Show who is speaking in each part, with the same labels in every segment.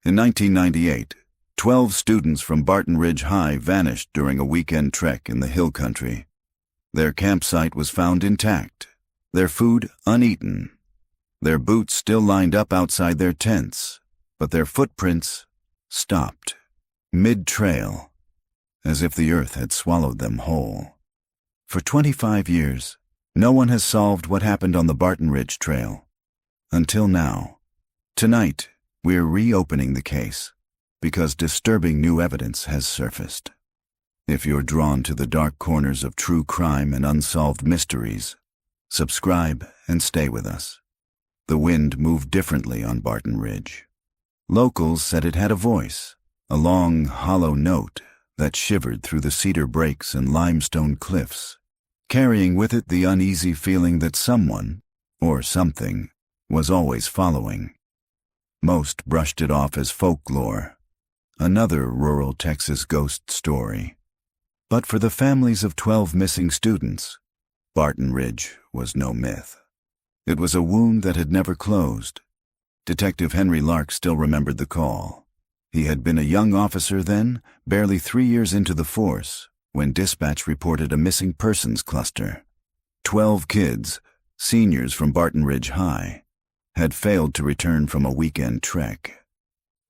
Speaker 1: In 1998, 12 students from Barton Ridge High vanished during a weekend trek in the hill country. Their campsite was found intact, their food uneaten, their boots still lined up outside their tents, but their footprints stopped, mid-trail, as if the earth had swallowed them whole. For 25 years, no one has solved what happened on the Barton Ridge Trail. Until now. Tonight, we're reopening the case, because disturbing new evidence has surfaced. If you're drawn to the dark corners of true crime and unsolved mysteries, subscribe and stay with us. The wind moved differently on Barton Ridge. Locals said it had a voice, a long, hollow note that shivered through the cedar breaks and limestone cliffs, carrying with it the uneasy feeling that someone, or something, was always following. Most brushed it off as folklore, another rural Texas ghost story. But for the families of 12 missing students, Barton Ridge was no myth. It was a wound that had never closed. Detective Henry Lark still remembered the call. He had been a young officer then, barely 3 years into the force, when dispatch reported a missing persons cluster. 12 kids, seniors from Barton Ridge High, had failed to return from a weekend trek.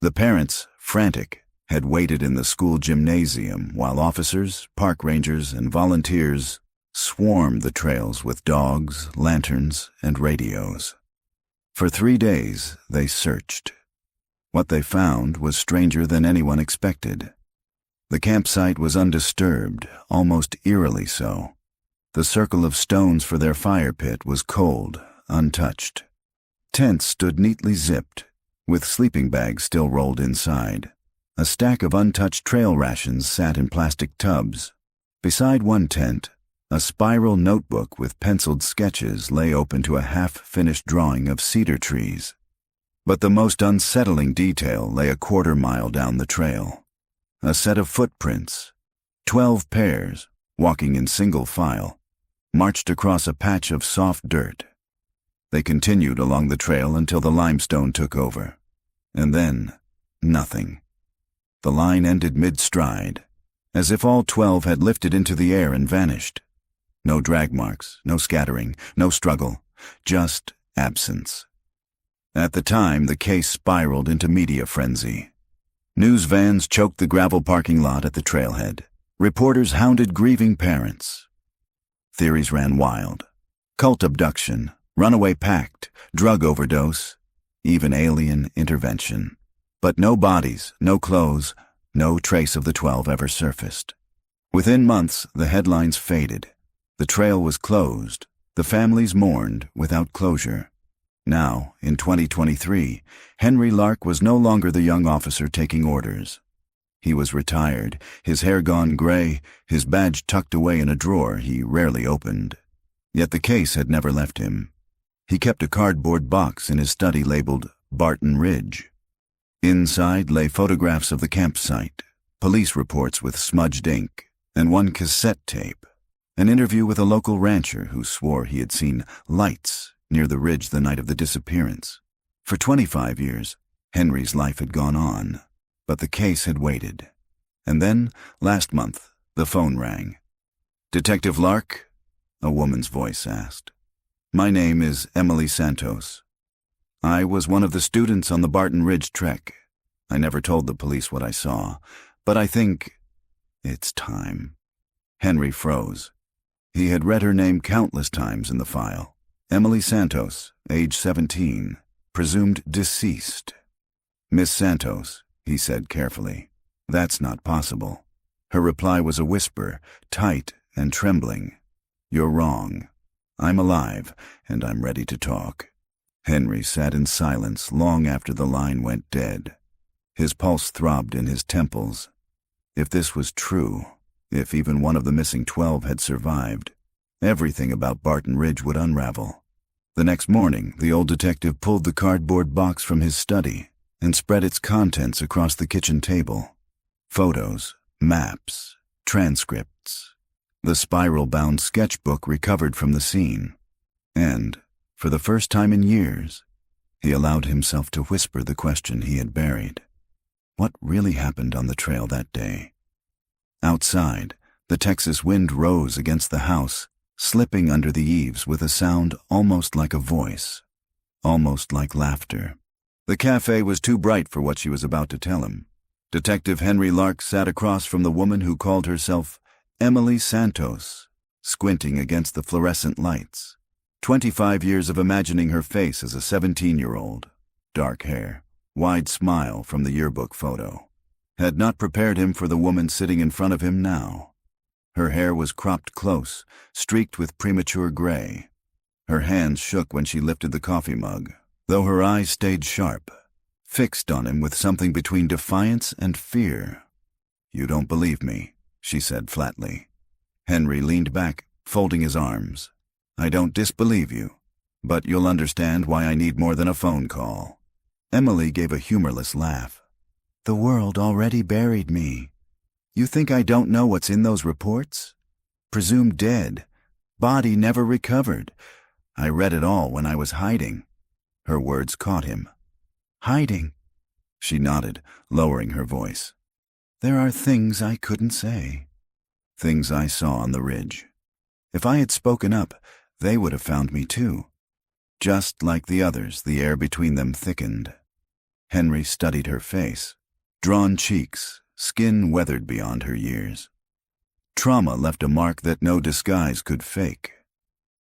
Speaker 1: The parents, frantic, had waited in the school gymnasium while officers, park rangers, and volunteers swarmed the trails with dogs, lanterns, and radios. For 3 days, they searched. What they found was stranger than anyone expected. The campsite was undisturbed, almost eerily so. The circle of stones for their fire pit was cold, untouched. Tents stood neatly zipped, with sleeping bags still rolled inside. A stack of untouched trail rations sat in plastic tubs. Beside one tent, a spiral notebook with penciled sketches lay open to a half-finished drawing of cedar trees. But the most unsettling detail lay a quarter-mile down the trail. A set of footprints, 12 pairs, walking in single file, marched across a patch of soft dirt. They continued along the trail until the limestone took over. And then, nothing. The line ended mid-stride, as if all 12 had lifted into the air and vanished. No drag marks, no scattering, no struggle, just absence. At the time, the case spiraled into media frenzy. News vans choked the gravel parking lot at the trailhead. Reporters hounded grieving parents. Theories ran wild. Cult abduction, runaway pact, drug overdose, even alien intervention. But no bodies, no clothes, no trace of the 12 ever surfaced. Within months, the headlines faded. The trail was closed. The families mourned without closure. Now, in 2023, Henry Lark was no longer the young officer taking orders. He was retired, his hair gone gray, his badge tucked away in a drawer he rarely opened. Yet the case had never left him. He kept a cardboard box in his study labeled Barton Ridge. Inside lay photographs of the campsite, police reports with smudged ink, and one cassette tape, an interview with a local rancher who swore he had seen lights near the ridge the night of the disappearance. For 25 years, Henry's life had gone on, but the case had waited. And then, last month, the phone rang. "Detective Lark?" a woman's voice asked. "My name is Emily Santos. I was one of the students on the Barton Ridge trek. I never told the police what I saw, but I think it's time." Henry froze. He had read her name countless times in the file. Emily Santos, age 17, presumed deceased. "Miss Santos," he said carefully, "that's not possible." Her reply was a whisper, tight and trembling. "You're wrong. I'm alive, and I'm ready to talk." Henry sat in silence long after the line went dead. His pulse throbbed in his temples. If this was true, if even one of the missing 12 had survived, everything about Barton Ridge would unravel. The next morning, the old detective pulled the cardboard box from his study and spread its contents across the kitchen table. Photos, maps, transcripts, the spiral-bound sketchbook recovered from the scene. And, for the first time in years, he allowed himself to whisper the question he had buried. What really happened on the trail that day? Outside, the Texas wind rose against the house, slipping under the eaves with a sound almost like a voice, almost like laughter. The cafe was too bright for what she was about to tell him. Detective Henry Lark sat across from the woman who called herself Emily Santos, squinting against the fluorescent lights. 25 years of imagining her face as a 17-year-old, dark hair, wide smile from the yearbook photo, had not prepared him for the woman sitting in front of him now. Her hair was cropped close, streaked with premature gray. Her hands shook when she lifted the coffee mug, though her eyes stayed sharp, fixed on him with something between defiance and fear. "You don't believe me," she said flatly. Henry leaned back, folding his arms. "I don't disbelieve you, but you'll understand why I need more than a phone call." Emily gave a humorless laugh. "The world already buried me. You think I don't know what's in those reports? Presumed dead. Body never recovered. I read it all when I was hiding." Her words caught him. "Hiding?" She nodded, lowering her voice. "There are things I couldn't say. Things I saw on the ridge. If I had spoken up, they would have found me too." Just like the others, the air between them thickened. Henry studied her face. Drawn cheeks, skin weathered beyond her years. Trauma left a mark that no disguise could fake.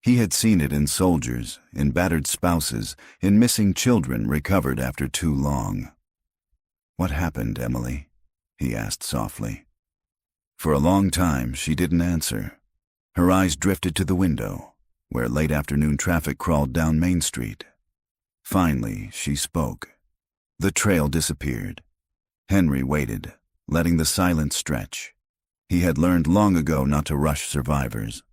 Speaker 1: He had seen it in soldiers, in battered spouses, in missing children recovered after too long. "What happened, Emily?" he asked softly. For a long time, she didn't answer. Her eyes drifted to the window, where late afternoon traffic crawled down Main Street. Finally, she spoke. The trail disappeared. Henry waited, letting the silence stretch. He had learned long ago not to rush survivors.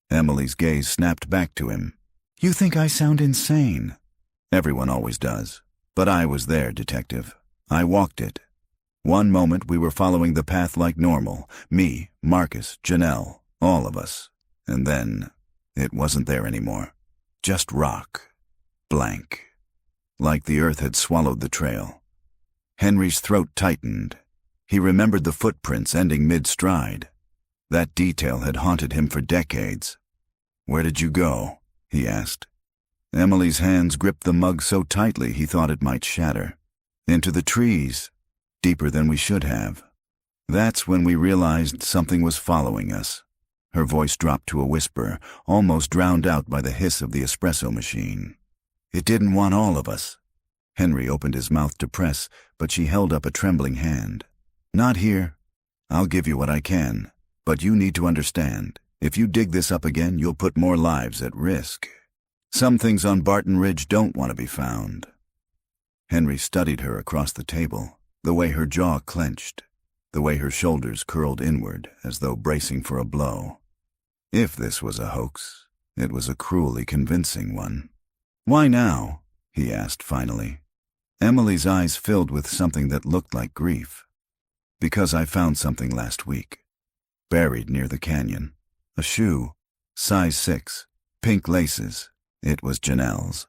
Speaker 1: Emily's gaze snapped back to him. "You think I sound insane?" "Everyone always does. But I was there, Detective. I walked it. One moment we were following the path like normal. Me, Marcus, Janelle, all of us. And then it wasn't there anymore. Just rock. Blank. Like the earth had swallowed the trail." Henry's throat tightened. He remembered the footprints ending mid-stride. That detail had haunted him for decades. "Where did you go?" he asked. Emily's hands gripped the mug so tightly he thought it might shatter. "Into the trees, deeper than we should have. That's when we realized something was following us." Her voice dropped to a whisper, almost drowned out by the hiss of the espresso machine. "It didn't want all of us." Henry opened his mouth to press, but she held up a trembling hand. "Not here. I'll give you what I can, but you need to understand. If you dig this up again, you'll put more lives at risk. Some things on Barton Ridge don't want to be found." Henry studied her across the table, the way her jaw clenched, the way her shoulders curled inward as though bracing for a blow. If this was a hoax, it was a cruelly convincing one. "Why now?" he asked finally. Emily's eyes filled with something that looked like grief. "Because I found something last week, buried near the canyon. A shoe, size 6, pink laces. It was Janelle's.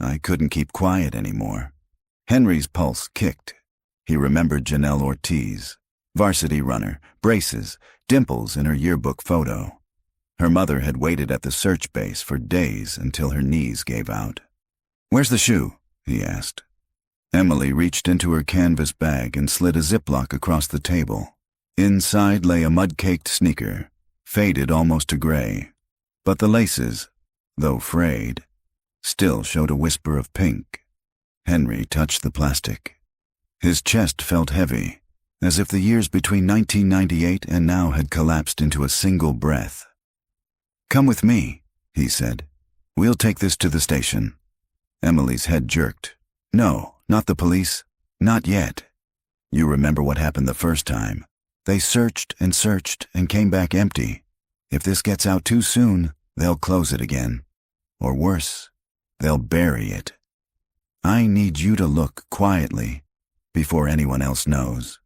Speaker 1: I couldn't keep quiet anymore." Henry's pulse kicked. He remembered Janelle Ortiz, varsity runner, braces, dimples in her yearbook photo. Her mother had waited at the search base for days until her knees gave out. "Where's the shoe?" he asked. Emily reached into her canvas bag and slid a Ziploc across the table. Inside lay a mud-caked sneaker, faded almost to gray. But the laces, though frayed, still showed a whisper of pink. Henry touched the plastic. His chest felt heavy, as if the years between 1998 and now had collapsed into a single breath. "Come with me," he said. "We'll take this to the station." Emily's head jerked. "No, not the police. Not yet. You remember what happened the first time. They searched and came back empty. If this gets out too soon, they'll close it again. Or worse, they'll bury it. I need you to look quietly before anyone else knows."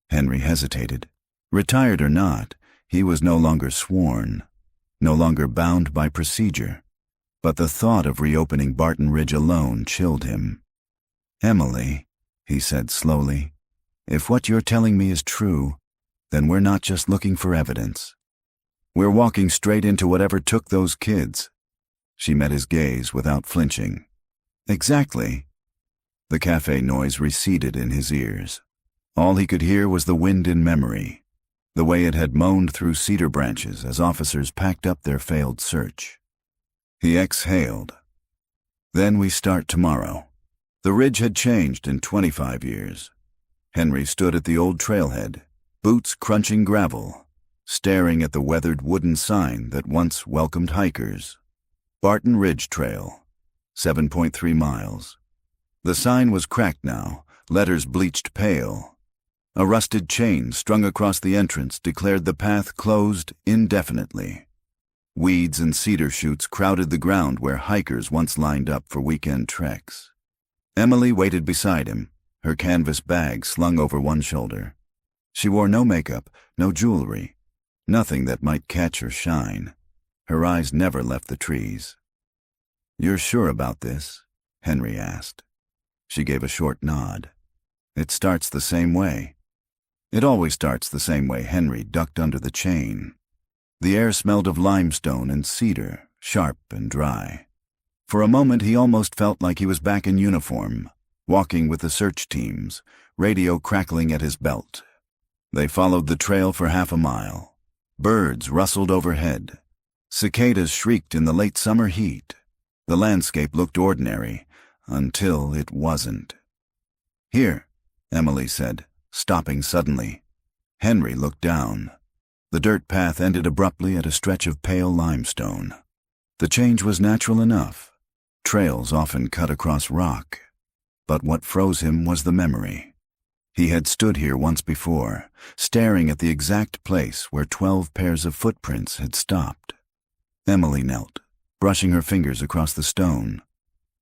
Speaker 1: Henry hesitated. Retired or not, he was no longer sworn, no longer bound by procedure. But the thought of reopening Barton Ridge alone chilled him. "Emily," he said slowly, If what you're telling me is true, then we're not just looking for evidence. We're walking straight into whatever took those kids." She met his gaze without flinching. "Exactly." The cafe noise receded in his ears. All he could hear was the wind in memory, the way it had moaned through cedar branches as officers packed up their failed search. He exhaled. "Then we start tomorrow." The ridge had changed in 25 years. Henry stood at the old trailhead, boots crunching gravel, staring at the weathered wooden sign that once welcomed hikers. Barton Ridge Trail, 7.3 miles. The sign was cracked now, letters bleached pale. A rusted chain strung across the entrance declared the path closed indefinitely. Weeds and cedar shoots crowded the ground where hikers once lined up for weekend treks. Emily waited beside him, her canvas bag slung over one shoulder. She wore no makeup, no jewelry, nothing that might catch or shine. Her eyes never left the trees. "You're sure about this?" Henry asked. She gave a short nod. "It starts the same way." It always starts the same way. Henry ducked under the chain. The air smelled of limestone and cedar, sharp and dry. For a moment he almost felt like he was back in uniform, walking with the search teams, radio crackling at his belt. They followed the trail for half a mile. Birds rustled overhead. Cicadas shrieked in the late summer heat. The landscape looked ordinary, until it wasn't. "Here," Emily said, stopping suddenly. Henry looked down. The dirt path ended abruptly at a stretch of pale limestone. The change was natural enough. Trails often cut across rock. But what froze him was the memory. He had stood here once before, staring at the exact place where 12 pairs of footprints had stopped. Emily knelt, brushing her fingers across the stone.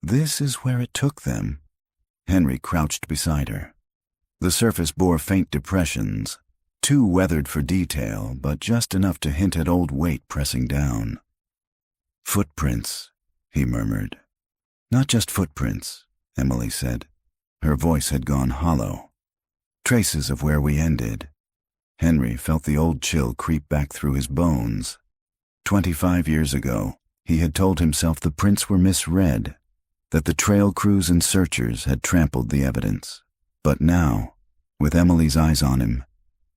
Speaker 1: This is where it took them. Henry crouched beside her. The surface bore faint depressions, too weathered for detail, but just enough to hint at old weight pressing down. "Footprints," he murmured. "Not just footprints," Emily said. Her voice had gone hollow. "Traces of where we ended." Henry felt the old chill creep back through his bones. 25 years ago, he had told himself the prints were misread, that the trail crews and searchers had trampled the evidence. But now, with Emily's eyes on him,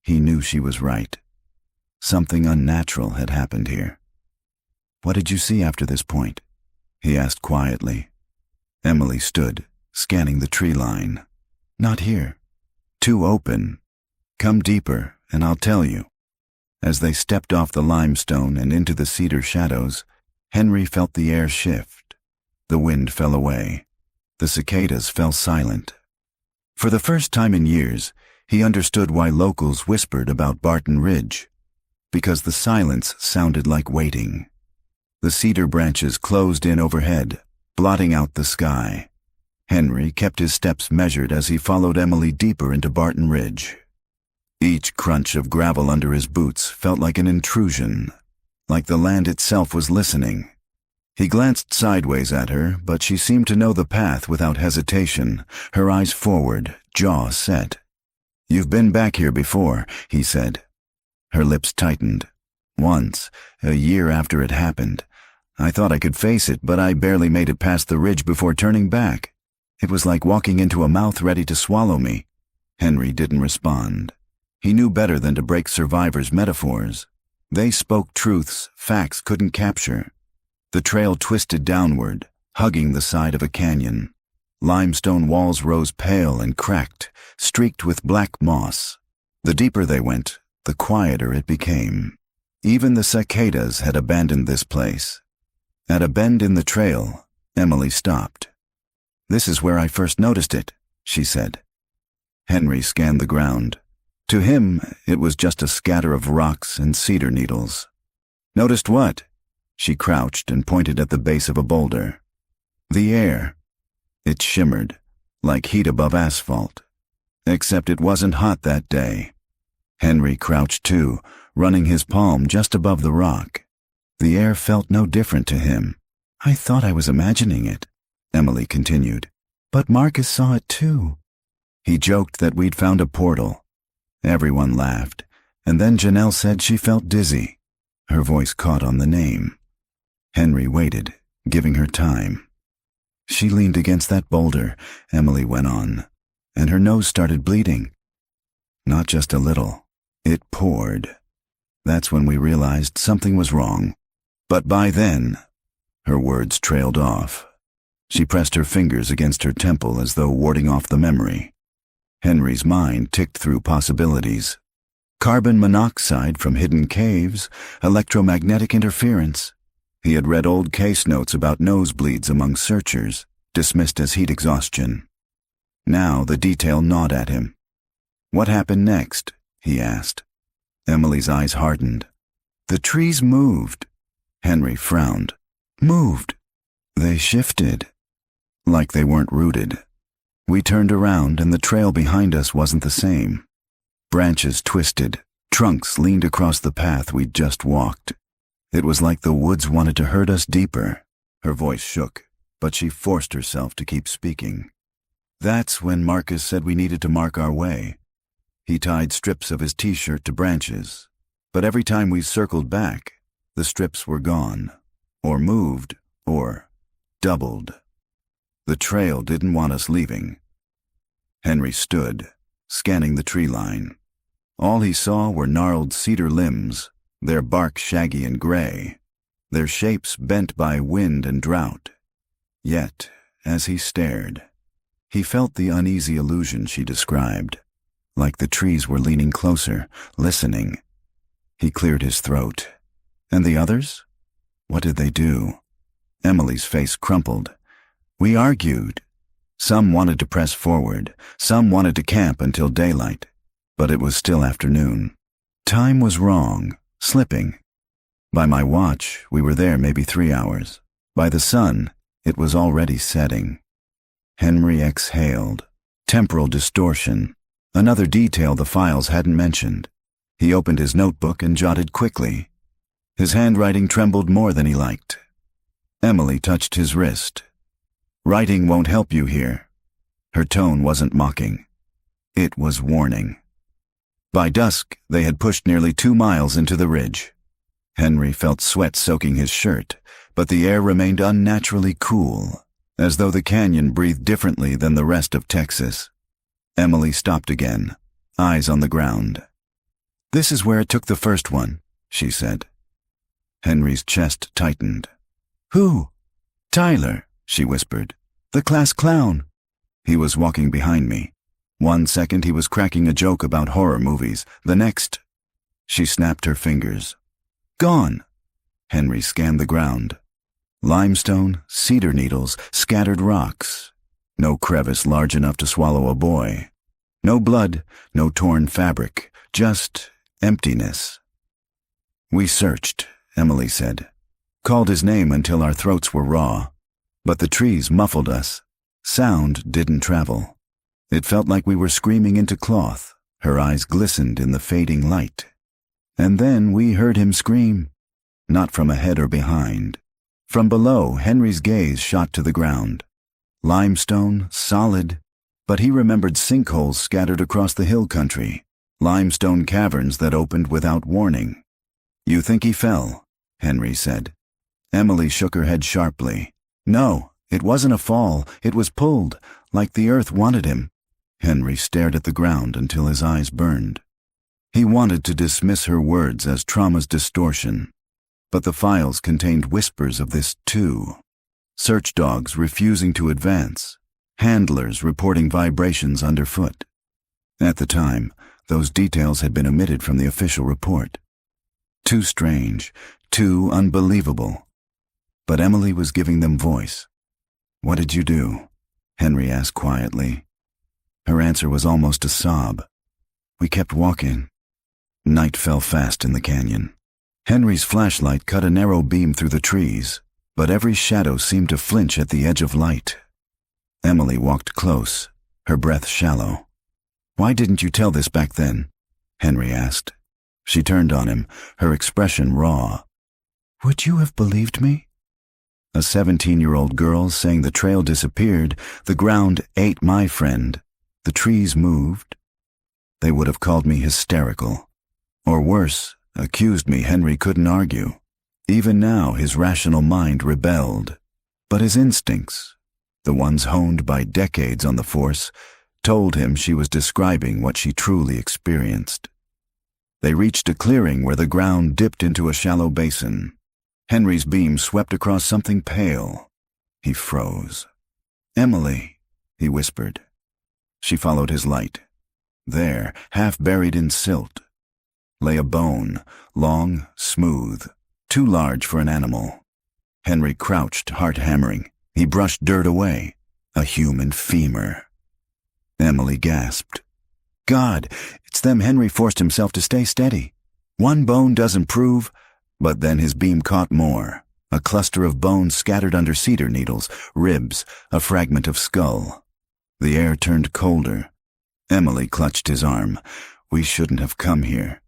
Speaker 1: he knew she was right. Something unnatural had happened here. "What did you see after this point?" he asked quietly. Emily stood, scanning the tree line. "Not here. Too open. Come deeper, and I'll tell you." As they stepped off the limestone and into the cedar shadows, Henry felt the air shift. The wind fell away. The cicadas fell silent. For the first time in years, he understood why locals whispered about Barton Ridge, because the silence sounded like waiting. The cedar branches closed in overhead, blotting out the sky. Henry kept his steps measured as he followed Emily deeper into Barton Ridge. Each crunch of gravel under his boots felt like an intrusion, like the land itself was listening. He glanced sideways at her, but she seemed to know the path without hesitation, her eyes forward, jaw set. "You've been back here before," he said. Her lips tightened. "Once, a year after it happened. I thought I could face it, but I barely made it past the ridge before turning back. It was like walking into a mouth ready to swallow me." Henry didn't respond. He knew better than to break survivors' metaphors. They spoke truths facts couldn't capture. The trail twisted downward, hugging the side of a canyon. Limestone walls rose pale and cracked, streaked with black moss. The deeper they went, the quieter it became. Even the cicadas had abandoned this place. At a bend in the trail, Emily stopped. "This is where I first noticed it," she said. Henry scanned the ground. To him, it was just a scatter of rocks and cedar needles. "Noticed what?" She crouched and pointed at the base of a boulder. "The air." It shimmered, like heat above asphalt. Except it wasn't hot that day. Henry crouched too, running his palm just above the rock. The air felt no different to him. "I thought I was imagining it," Emily continued. "But Marcus saw it too." He joked that we'd found a portal. Everyone laughed, and then Janelle said she felt dizzy. Her voice caught on the name. Henry waited, giving her time. She leaned against that boulder, Emily went on, and her nose started bleeding. Not just a little. It poured. That's when we realized something was wrong. But by then, her words trailed off. She pressed her fingers against her temple as though warding off the memory. Henry's mind ticked through possibilities. Carbon monoxide from hidden caves, electromagnetic interference. He had read old case notes about nosebleeds among searchers, dismissed as heat exhaustion. Now the detail gnawed at him. What happened next? He asked. Emily's eyes hardened. The trees moved. Henry frowned. Moved. They shifted. Like they weren't rooted. We turned around and the trail behind us wasn't the same. Branches twisted, trunks leaned across the path we'd just walked. It was like the woods wanted to hurt us deeper. Her voice shook, but she forced herself to keep speaking. That's when Marcus said we needed to mark our way. He tied strips of his t-shirt to branches, but every time we circled back, the strips were gone, or moved, or doubled. The trail didn't want us leaving. Henry stood, scanning the tree line. All he saw were gnarled cedar limbs, their bark shaggy and gray, their shapes bent by wind and drought. Yet, as he stared, he felt the uneasy illusion she described, like the trees were leaning closer, listening. He cleared his throat. And the others? What did they do? Emily's face crumpled. We argued. Some wanted to press forward, some wanted to camp until daylight, but it was still afternoon. Time was wrong, slipping. By my watch, we were there maybe 3 hours. By the sun, it was already setting. Henry exhaled. Temporal distortion. Another detail the files hadn't mentioned. He opened his notebook and jotted quickly. His handwriting trembled more than he liked. Emily touched his wrist. Writing won't help you here. Her tone wasn't mocking. It was warning. By dusk, they had pushed nearly 2 miles into the ridge. Henry felt sweat soaking his shirt, but the air remained unnaturally cool, as though the canyon breathed differently than the rest of Texas. Emily stopped again, eyes on the ground. This is where it took the first one, she said. Henry's chest tightened. Who? Tyler, she whispered. The class clown. He was walking behind me. 1 second he was cracking a joke about horror movies, the next... She snapped her fingers. Gone. Henry scanned the ground. Limestone, cedar needles, scattered rocks. No crevice large enough to swallow a boy. No blood, no torn fabric, just emptiness. We searched, Emily said. Called his name until our throats were raw. But the trees muffled us. Sound didn't travel. It felt like we were screaming into cloth. Her eyes glistened in the fading light. And then we heard him scream. Not from ahead or behind. From below, Henry's gaze shot to the ground. Limestone, solid, but he remembered sinkholes scattered across the hill country, limestone caverns that opened without warning. You think he fell? Henry said. Emily shook her head sharply. No, it wasn't a fall, it was pulled, like the earth wanted him. Henry stared at the ground until his eyes burned. He wanted to dismiss her words as trauma's distortion, but the files contained whispers of this too. Search dogs refusing to advance, handlers reporting vibrations underfoot. At the time, those details had been omitted from the official report. Too strange, too unbelievable. But Emily was giving them voice. What did you do? Henry asked quietly. Her answer was almost a sob. We kept walking. Night fell fast in the canyon. Henry's flashlight cut a narrow beam through the trees, but every shadow seemed to flinch at the edge of light. Emily walked close, her breath shallow. Why didn't you tell this back then? Henry asked. She turned on him, her expression raw. Would you have believed me? A 17-year-old girl saying the trail disappeared, the ground ate my friend. The trees moved. They would have called me hysterical. Or worse, accused me. Henry couldn't argue. Even now his rational mind rebelled. But his instincts, the ones honed by decades on the force, told him she was describing what she truly experienced. They reached a clearing where the ground dipped into a shallow basin. Henry's beam swept across something pale. He froze. "Emily," he whispered. She followed his light. There, half buried in silt, lay a bone, long, smooth, too large for an animal. Henry crouched, heart hammering. He brushed dirt away. A human femur. Emily gasped. "God, it's them!" Henry forced himself to stay steady. One bone doesn't prove, but then his beam caught more. A cluster of bones scattered under cedar needles, ribs, a fragment of skull. The air turned colder. Emily clutched his arm. "We shouldn't have come here."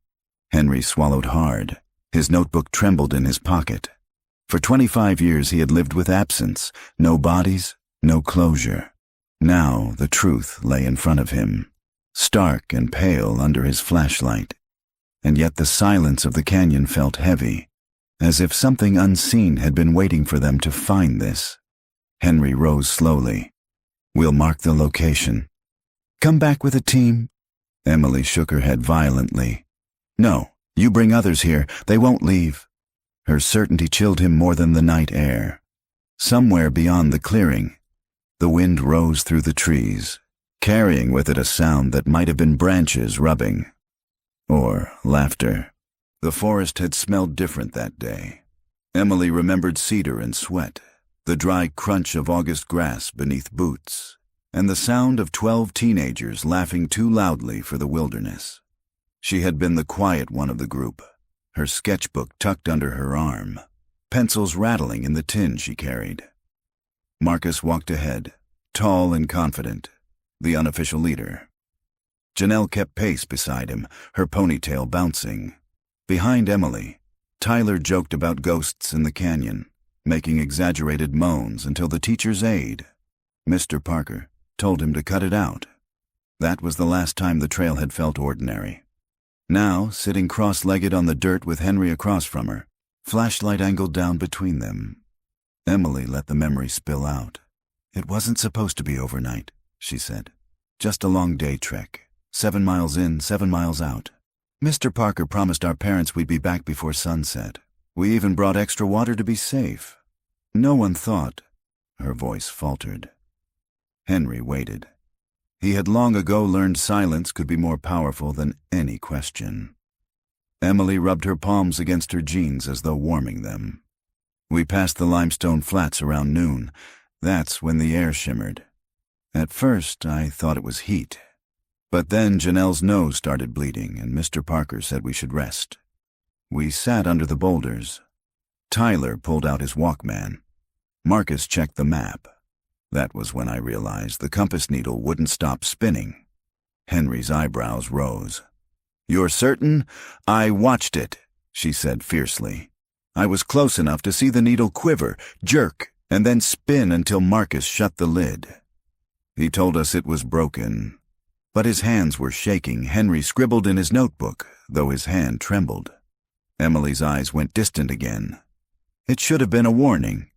Speaker 1: Henry swallowed hard. His notebook trembled in his pocket. For 25 years he had lived with absence, no bodies, no closure. Now the truth lay in front of him, stark and pale under his flashlight. And yet the silence of the canyon felt heavy, as if something unseen had been waiting for them to find this. Henry rose slowly. "We'll mark the location." "Come back with a team?" Emily shook her head violently. "No, you bring others here. They won't leave." Her certainty chilled him more than the night air. Somewhere beyond the clearing, the wind rose through the trees, carrying with it a sound that might have been branches rubbing. Or laughter. The forest had smelled different that day. Emily remembered cedar and sweat, the dry crunch of August grass beneath boots, and the sound of 12 teenagers laughing too loudly for the wilderness. She had been the quiet one of the group, her sketchbook tucked under her arm, pencils rattling in the tin she carried. Marcus walked ahead, tall and confident, the unofficial leader. Janelle kept pace beside him, her ponytail bouncing. Behind Emily, Tyler joked about ghosts in the canyon, making exaggerated moans until the teacher's aide, Mr. Parker, told him to cut it out. That was the last time the trail had felt ordinary. Now, sitting cross-legged on the dirt with Henry across from her, flashlight angled down between them, Emily let the memory spill out. "It wasn't supposed to be overnight," she said. "Just a long day trek. 7 miles in, 7 miles out. Mr. Parker promised our parents we'd be back before sunset. We even brought extra water to be safe. No one thought—" Her voice faltered. Henry waited. He had long ago learned silence could be more powerful than any question. Emily rubbed her palms against her jeans as though warming them. "We passed the limestone flats around noon. That's when the air shimmered. At first, I thought it was heat. But then Janelle's nose started bleeding, and Mr. Parker said we should rest. We sat under the boulders. Tyler pulled out his Walkman. Marcus checked the map. That was when I realized the compass needle wouldn't stop spinning." Henry's eyebrows rose. "You're certain?" "I watched it," she said fiercely. "I was close enough to see the needle quiver, jerk, and then spin until Marcus shut the lid. He told us it was broken. But his hands were shaking. Henry scribbled in his notebook, though his hand trembled. Emily's eyes went distant again. It should have been a warning.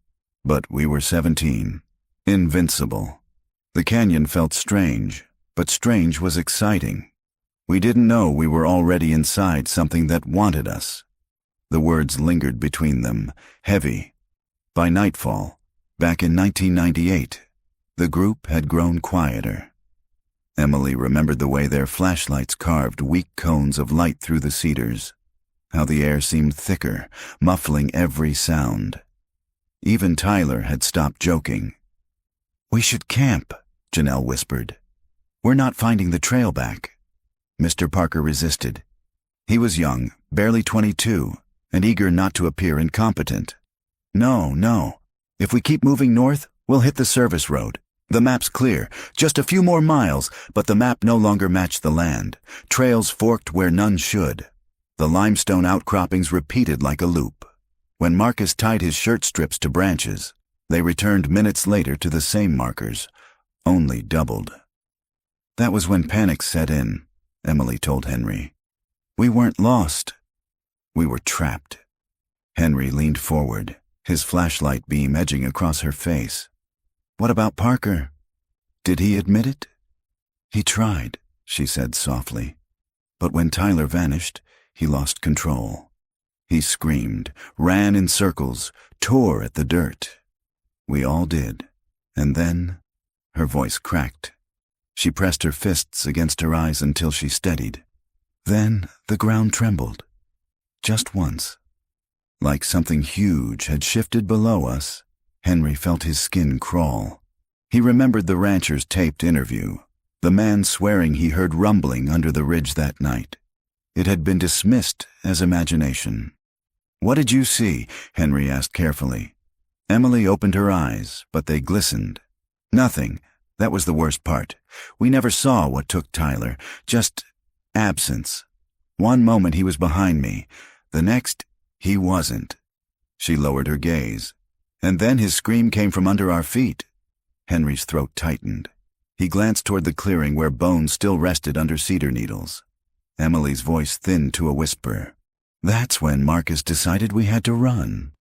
Speaker 1: But we were 17. Invincible. The canyon felt strange, but strange was exciting. We didn't know we were already inside something that wanted us. The words lingered between them, heavy. By nightfall, back in 1998, the group had grown quieter. Emily remembered the way their flashlights carved weak cones of light through the cedars, how the air seemed thicker, muffling every sound. Even Tyler had stopped joking. "We should camp," Janelle whispered. "We're not finding the trail back." Mr. Parker resisted. He was young, barely 22, and eager not to appear incompetent. No. If we keep moving north, we'll hit the service road. The map's clear, just a few more miles, but the map no longer matched the land. Trails forked where none should. The limestone outcroppings repeated like a loop. When Marcus tied his shirt strips to branches, they returned minutes later to the same markers, only doubled. That was when panic set in, Emily told Henry. We weren't lost. We were trapped. Henry leaned forward, his flashlight beam edging across her face. What about Parker? Did he admit it? He tried, she said softly. But when Tyler vanished, he lost control. He screamed, ran in circles, tore at the dirt. We all did. And then, her voice cracked. She pressed her fists against her eyes until she steadied. Then the ground trembled. Just once. Like something huge had shifted below us, Henry felt his skin crawl. He remembered the rancher's taped interview, the man swearing he heard rumbling under the ridge that night. It had been dismissed as imagination. What did you see? Henry asked carefully. Emily opened her eyes, but they glistened. Nothing. That was the worst part. We never saw what took Tyler, just absence. One moment he was behind me, the next he wasn't. She lowered her gaze. And then his scream came from under our feet. Henry's throat tightened. He glanced toward the clearing where bones still rested under cedar needles. Emily's voice thinned to a whisper. That's when Marcus decided we had to run.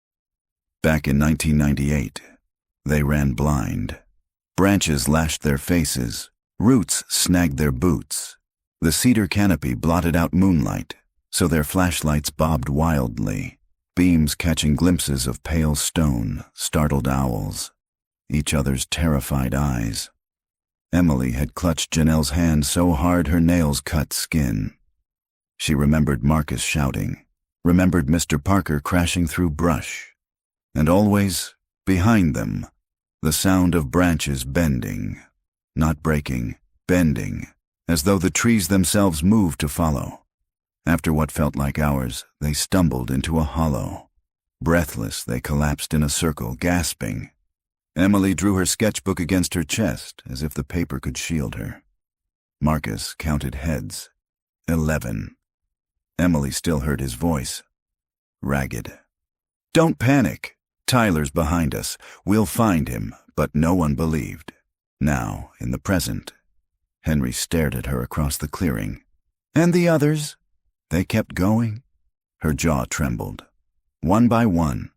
Speaker 1: Back in 1998, they ran blind. Branches lashed their faces, roots snagged their boots. The cedar canopy blotted out moonlight, so their flashlights bobbed wildly, beams catching glimpses of pale stone, startled owls, each other's terrified eyes. Emily had clutched Janelle's hand so hard her nails cut skin. She remembered Marcus shouting, remembered Mr. Parker crashing through brush, and always, behind them, the sound of branches bending, not breaking, bending, as though the trees themselves moved to follow. After what felt like hours, they stumbled into a hollow. Breathless, they collapsed in a circle, gasping. Emily drew her sketchbook against her chest, as if the paper could shield her. Marcus counted heads. 11. Emily still heard his voice. Ragged. Don't panic. Tyler's behind us. We'll find him, but no one believed. Now, in the present. Henry stared at her across the clearing. And the others? They kept going. Her jaw trembled. One by one.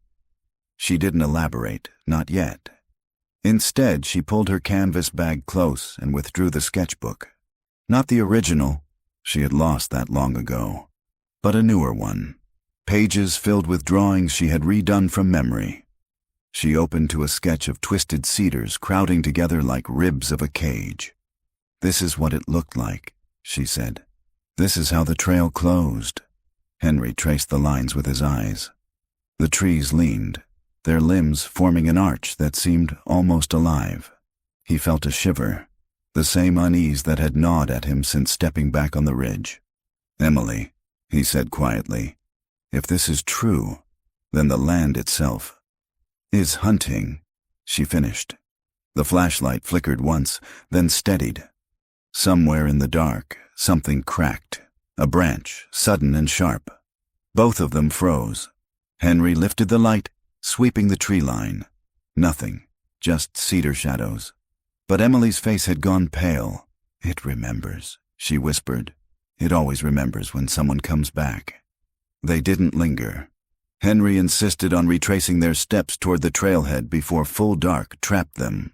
Speaker 1: She didn't elaborate, not yet. Instead, she pulled her canvas bag close and withdrew the sketchbook. Not the original, she had lost that long ago, but a newer one. Pages filled with drawings she had redone from memory. She opened to a sketch of twisted cedars crowding together like ribs of a cage. This is what it looked like, she said. This is how the trail closed. Henry traced the lines with his eyes. The trees leaned, their limbs forming an arch that seemed almost alive. He felt a shiver, the same unease that had gnawed at him since stepping back on the ridge. Emily, he said quietly, if this is true, then the land itself is hunting, she finished. The flashlight flickered once, then steadied. Somewhere in the dark, something cracked, a branch, sudden and sharp. Both of them froze. Henry lifted the light, sweeping the tree line. Nothing, just cedar shadows. But Emily's face had gone pale. It remembers, she whispered. It always remembers when someone comes back. They didn't linger. Henry insisted on retracing their steps toward the trailhead before full dark trapped them.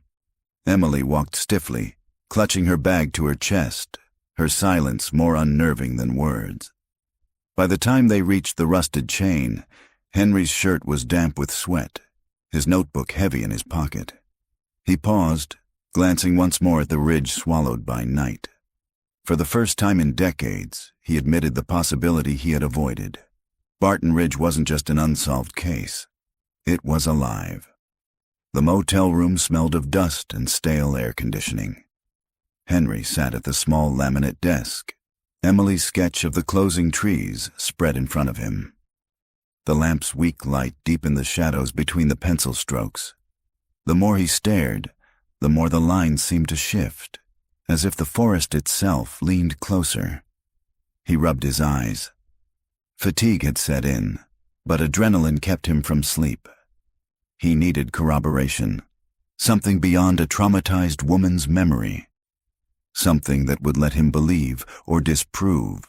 Speaker 1: Emily walked stiffly, clutching her bag to her chest, her silence more unnerving than words. By the time they reached the rusted chain, Henry's shirt was damp with sweat, his notebook heavy in his pocket. He paused, glancing once more at the ridge swallowed by night. For the first time in decades, he admitted the possibility he had avoided. Barton Ridge wasn't just an unsolved case. It was alive. The motel room smelled of dust and stale air conditioning. Henry sat at the small laminate desk. Emily's sketch of the closing trees spread in front of him. The lamp's weak light deepened the shadows between the pencil strokes. The more he stared, the more the lines seemed to shift, as if the forest itself leaned closer. He rubbed his eyes. Fatigue had set in, but adrenaline kept him from sleep. He needed corroboration, something beyond a traumatized woman's memory. something that would let him believe or disprove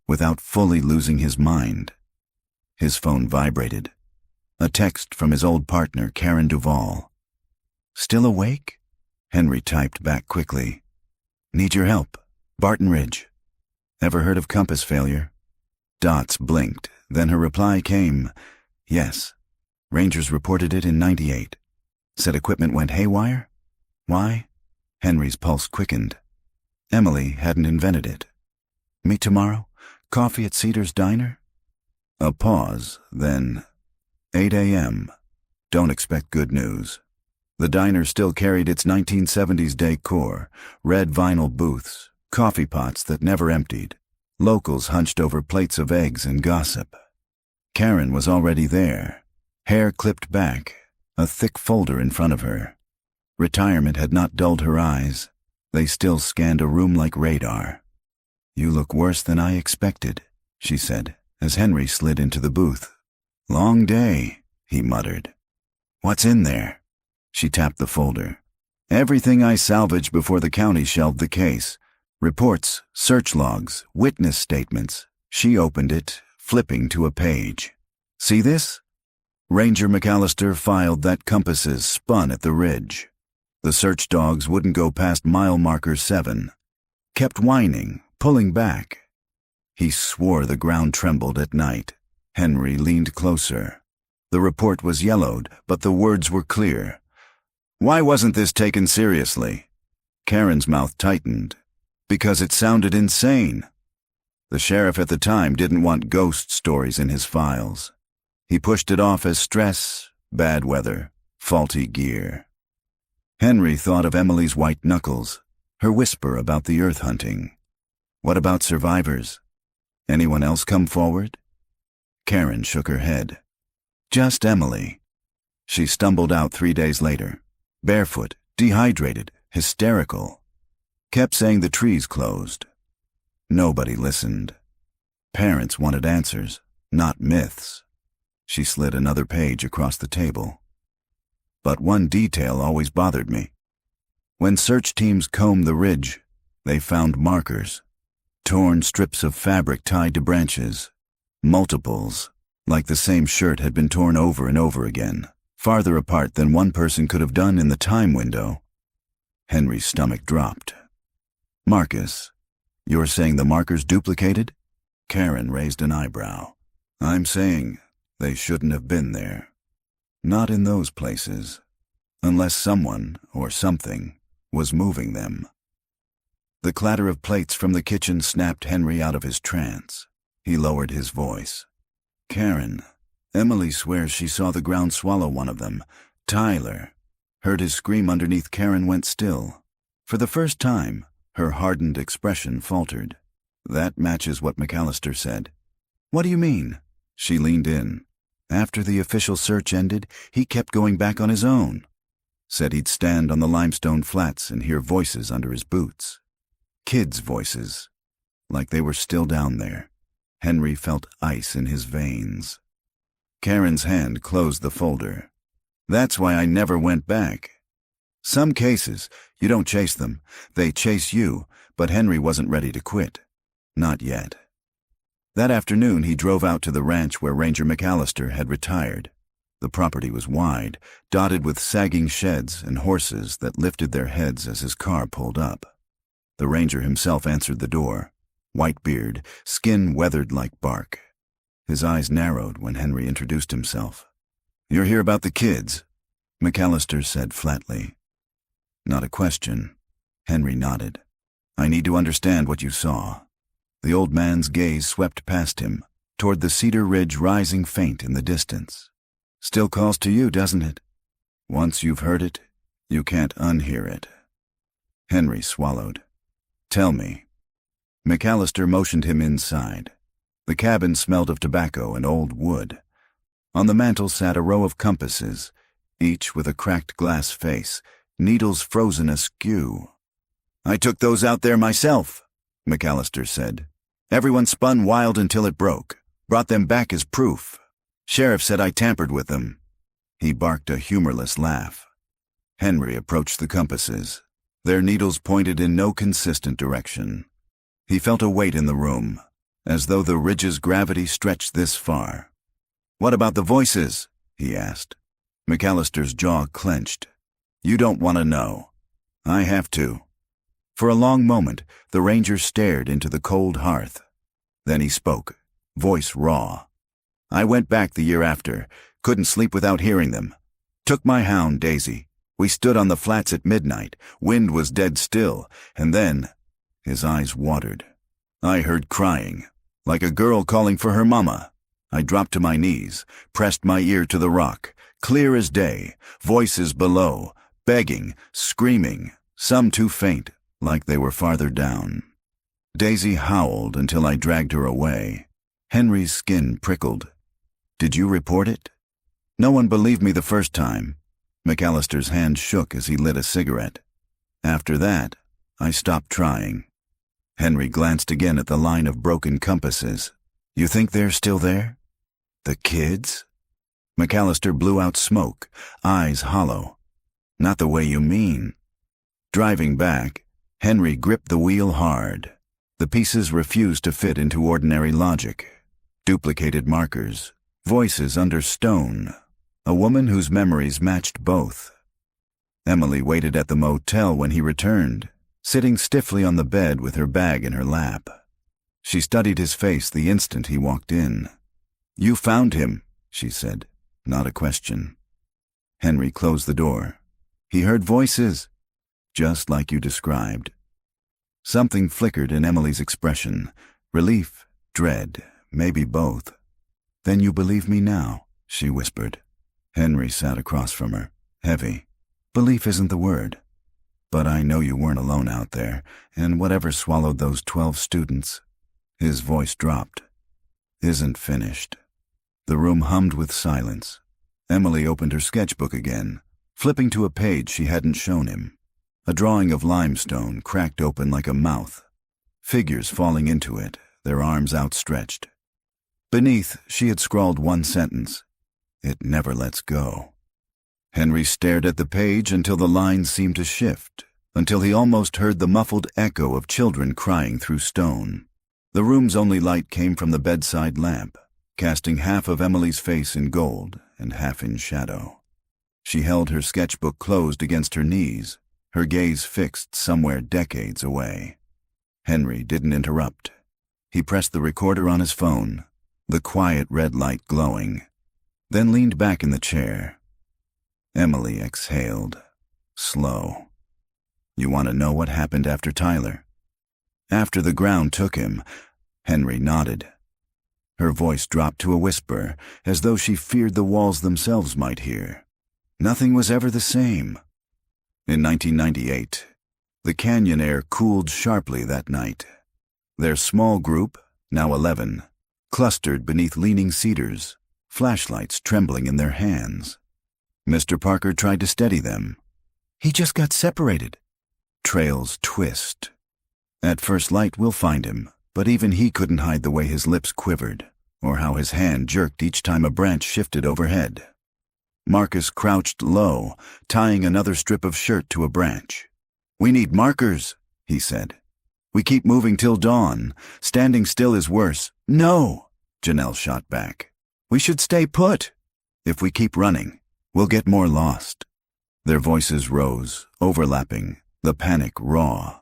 Speaker 1: without fully losing his mind. His phone vibrated. A text from his old partner, Karen Duvall. "Still awake?" Henry typed back quickly. "Need your help. Barton Ridge. Ever heard of compass failure?" Dots blinked, then her reply came, "Yes. Rangers reported it in '98. Said equipment went haywire? Why?" Henry's pulse quickened. Emily hadn't invented it. "Meet tomorrow? Coffee at Cedar's Diner?" A pause, then 8 a.m. Don't expect good news. The diner still carried its 1970s decor, red vinyl booths, coffee pots that never emptied, locals hunched over plates of eggs and gossip. Karen was already there, hair clipped back, a thick folder in front of her. Retirement had not dulled her eyes. They still scanned a room like radar. "You look worse than I expected," she said, as Henry slid into the booth. "Long day," he muttered. "What's in there?" She tapped the folder. "Everything I salvaged before the county shelved the case. Reports, search logs, witness statements." She opened it, flipping to a page. "See this?" Ranger McAllister filed that compasses spun at the ridge. The search dogs wouldn't go past mile marker 7. Kept whining, pulling back. He swore the ground trembled at night. Henry leaned closer. The report was yellowed, but the words were clear. Why wasn't this taken seriously? Karen's mouth tightened. Because it sounded insane. The sheriff at the time didn't want ghost stories in his files. He pushed it off as stress, bad weather, faulty gear. Henry thought of Emily's white knuckles, her whisper about the earth hunting. What about survivors? Anyone else come forward? Karen shook her head. Just Emily. She stumbled out 3 days later, barefoot, dehydrated, hysterical. Kept saying the trees closed. Nobody listened. Parents wanted answers, not myths. She slid another page across the table. But one detail always bothered me. When search teams combed the ridge, they found markers. Torn strips of fabric tied to branches. Multiples, like the same shirt had been torn over and over again, farther apart than one person could have done in the time window. Henry's stomach dropped. Marcus, you're saying the markers duplicated? Karen raised an eyebrow. I'm saying they shouldn't have been there. Not in those places, unless someone, or something, was moving them. The clatter of plates from the kitchen snapped Henry out of his trance. He lowered his voice. Karen, Emily swears she saw the ground swallow one of them. Tyler. Heard his scream underneath. Karen went still. For the first time, her hardened expression faltered. That matches what McAllister said. What do you mean? She leaned in. After the official search ended, he kept going back on his own. Said he'd stand on the limestone flats and hear voices under his boots. Kids' voices, like they were still down there. Henry felt ice in his veins. Karen's hand closed the folder. That's why I never went back. Some cases, you don't chase them. They chase you, but Henry wasn't ready to quit. Not yet. That afternoon he drove out to the ranch where Ranger McAllister had retired. The property was wide, dotted with sagging sheds and horses that lifted their heads as his car pulled up. The ranger himself answered the door. White beard, skin weathered like bark. His eyes narrowed when Henry introduced himself. You're here about the kids, McAllister said flatly. Not a question. Henry nodded. I need to understand what you saw. The old man's gaze swept past him, toward the cedar ridge rising faint in the distance. Still calls to you, doesn't it? Once you've heard it, you can't unhear it. Henry swallowed. Tell me. McAllister motioned him inside. The cabin smelled of tobacco and old wood. On the mantel sat a row of compasses, each with a cracked glass face, needles frozen askew. I took those out there myself, McAllister said. Everyone spun wild until it broke. Brought them back as proof. Sheriff said I tampered with them. He barked a humorless laugh. Henry approached the compasses. Their needles pointed in no consistent direction. He felt a weight in the room, as though the ridge's gravity stretched this far. "What about the voices?" he asked. McAllister's jaw clenched. "You don't want to know." "I have to." For a long moment, the ranger stared into the cold hearth. Then he spoke, voice raw. "I went back the year after, couldn't sleep without hearing them. Took my hound, Daisy. We stood on the flats at midnight, wind was dead still, and then—" his eyes watered. "I heard crying, like a girl calling for her mama. I dropped to my knees, pressed my ear to the rock, clear as day, voices below, begging, screaming, some too faint, like they were farther down. Daisy howled until I dragged her away. Henry's skin prickled. Did you report it?" "No one believed me the first time." McAllister's hand shook as he lit a cigarette. "After that, I stopped trying." Henry glanced again at the line of broken compasses. "You think they're still there? The kids?" McAllister blew out smoke, eyes hollow. "Not the way you mean." Driving back, Henry gripped the wheel hard. The pieces refused to fit into ordinary logic. Duplicated markers, voices under stone, a woman whose memories matched both. Emily waited at the motel when he returned, sitting stiffly on the bed with her bag in her lap. She studied his face the instant he walked in. "You found him," she said, not a question. Henry closed the door. "He heard voices, just like you described." Something flickered in Emily's expression, relief, dread, maybe both. "Then you believe me now," she whispered. Henry sat across from her, heavy. "Belief isn't the word. But I know you weren't alone out there, and whatever swallowed those 12 students." His voice dropped. "Isn't finished." The room hummed with silence. Emily opened her sketchbook again, flipping to a page she hadn't shown him. A drawing of limestone cracked open like a mouth. Figures falling into it, their arms outstretched. Beneath, she had scrawled one sentence. "It never lets go." Henry stared at the page until the lines seemed to shift, until he almost heard the muffled echo of children crying through stone. The room's only light came from the bedside lamp, casting half of Emily's face in gold and half in shadow. She held her sketchbook closed against her knees, her gaze fixed somewhere decades away. Henry didn't interrupt. He pressed the recorder on his phone, the quiet red light glowing, then leaned back in the chair. Emily exhaled, slow. "You want to know what happened after Tyler?" "After the ground took him," Henry nodded. Her voice dropped to a whisper, as though she feared the walls themselves might hear. "Nothing was ever the same." In 1998, the canyon air cooled sharply that night. Their small group, now 11, clustered beneath leaning cedars, flashlights trembling in their hands. Mr. Parker tried to steady them. "He just got separated." Trails twist. "At first light we'll find him," but even he couldn't hide the way his lips quivered, or how his hand jerked each time a branch shifted overhead. Marcus crouched low, tying another strip of shirt to a branch. "We need markers," he said. "We keep moving till dawn. Standing still is worse." "No," Janelle shot back. "We should stay put. If we keep running, we'll get more lost." Their voices rose, overlapping, the panic raw.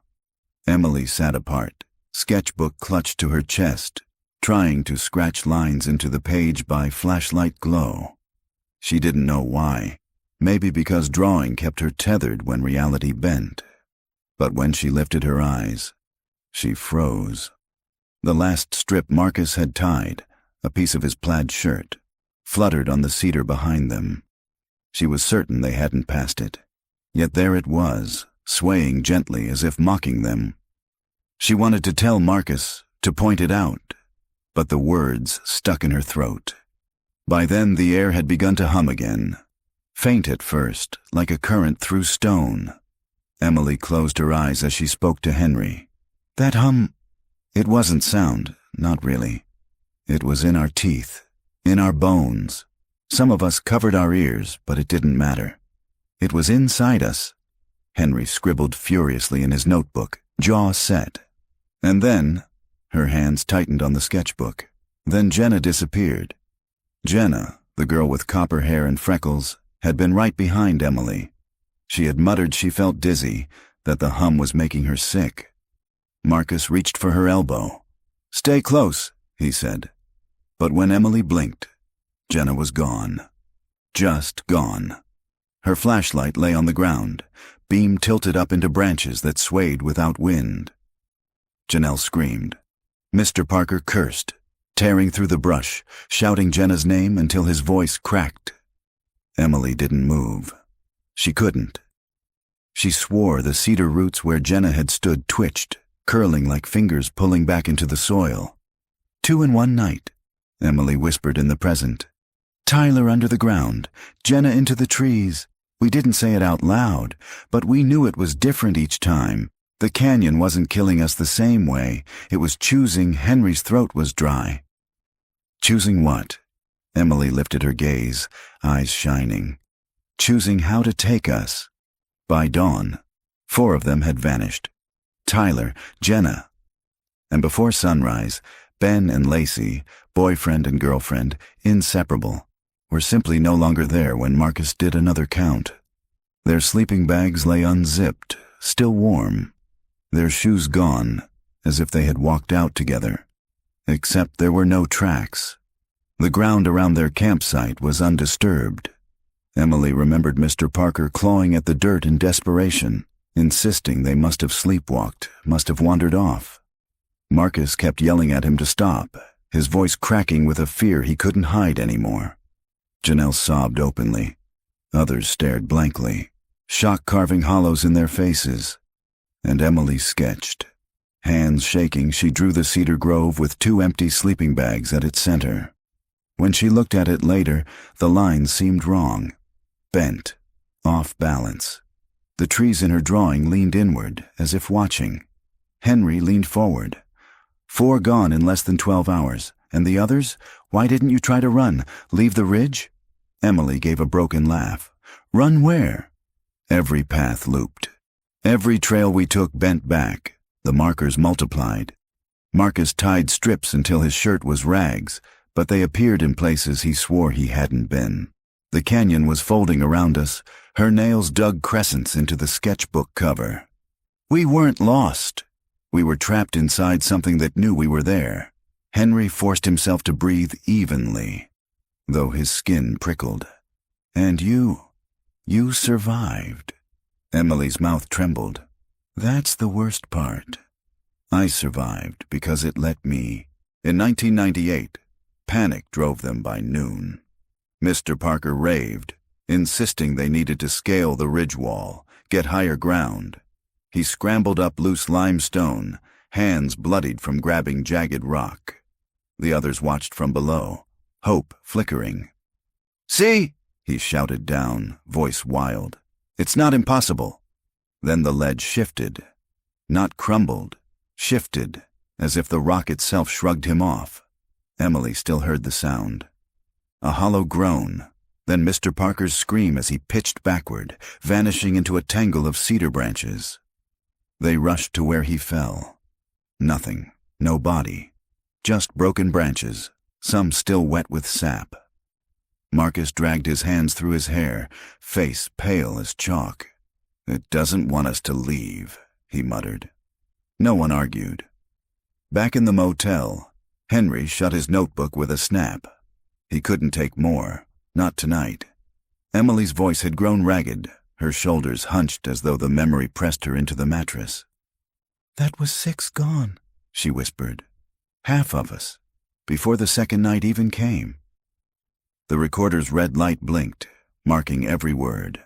Speaker 1: Emily sat apart, sketchbook clutched to her chest, trying to scratch lines into the page by flashlight glow. She didn't know why, maybe because drawing kept her tethered when reality bent. But when she lifted her eyes, she froze. The last strip Marcus had tied, a piece of his plaid shirt, fluttered on the cedar behind them. She was certain they hadn't passed it, yet there it was, swaying gently as if mocking them. She wanted to tell Marcus, to point it out, but the words stuck in her throat. By then the air had begun to hum again, faint at first, like a current through stone. Emily closed her eyes as she spoke to Henry. "That hum, it wasn't sound, not really. It was in our teeth, in our bones. Some of us covered our ears, but it didn't matter. It was inside us." Henry scribbled furiously in his notebook, jaw set. And then, her hands tightened on the sketchbook. Then Jenna disappeared. Jenna, the girl with copper hair and freckles, had been right behind Emily. She had muttered she felt dizzy, that the hum was making her sick. Marcus reached for her elbow. "Stay close," he said. But when Emily blinked, Jenna was gone. Just gone. Her flashlight lay on the ground, beam tilted up into branches that swayed without wind. Janelle screamed. Mr. Parker cursed, tearing through the brush, shouting Jenna's name until his voice cracked. Emily didn't move. She couldn't. She swore the cedar roots where Jenna had stood twitched, curling like fingers pulling back into the soil. 2 in one night, Emily whispered in the present. Tyler under the ground, Jenna into the trees. We didn't say it out loud, but we knew it was different each time. The canyon wasn't killing us the same way. It was choosing. Henry's throat was dry. Choosing what? Emily lifted her gaze, eyes shining. Choosing how to take us. By dawn, 4 of them had vanished. Tyler, Jenna. And before sunrise, Ben and Lacey, boyfriend and girlfriend, inseparable, were simply no longer there when Marcus did another count. Their sleeping bags lay unzipped, still warm. Their shoes gone, as if they had walked out together. Except there were no tracks. The ground around their campsite was undisturbed. Emily remembered Mr. Parker clawing at the dirt in desperation, insisting they must have sleepwalked, must have wandered off. Marcus kept yelling at him to stop, his voice cracking with a fear he couldn't hide anymore. Janelle sobbed openly. Others stared blankly, shock carving hollows in their faces. And Emily sketched. Hands shaking, she drew the cedar grove with 2 empty sleeping bags at its center. When she looked at it later, the lines seemed wrong. Bent, off balance. The trees in her drawing leaned inward, as if watching. Henry leaned forward. 4 gone in less than 12 hours. And the others? Why didn't you try to run? Leave the ridge? Emily gave a broken laugh. Run where? Every path looped. Every trail we took bent back. The markers multiplied. Marcus tied strips until his shirt was rags, but they appeared in places he swore he hadn't been. The canyon was folding around us. Her nails dug crescents into the sketchbook cover. We weren't lost. We were trapped inside something that knew we were there. Henry forced himself to breathe evenly, though his skin prickled. And you survived. Emily's mouth trembled. That's the worst part. I survived because it let me. In 1998, panic drove them by noon. Mr. Parker raved, insisting they needed to scale the ridge wall, get higher ground. He scrambled up loose limestone, hands bloodied from grabbing jagged rock. The others watched from below, hope flickering. See? He shouted down, voice wild. It's not impossible. Then the ledge shifted. Not crumbled, shifted, as if the rock itself shrugged him off. Emily still heard the sound. A hollow groan, then Mr. Parker's scream as he pitched backward, vanishing into a tangle of cedar branches. They rushed to where he fell. Nothing, no body, just broken branches, some still wet with sap. Marcus dragged his hands through his hair, face pale as chalk. It doesn't want us to leave, he muttered. No one argued. Back in the motel, Henry shut his notebook with a snap. He couldn't take more, not tonight. Emily's voice had grown ragged, her shoulders hunched as though the memory pressed her into the mattress. That was 6 gone, she whispered. Half of us, before the second night even came. The recorder's red light blinked, marking every word.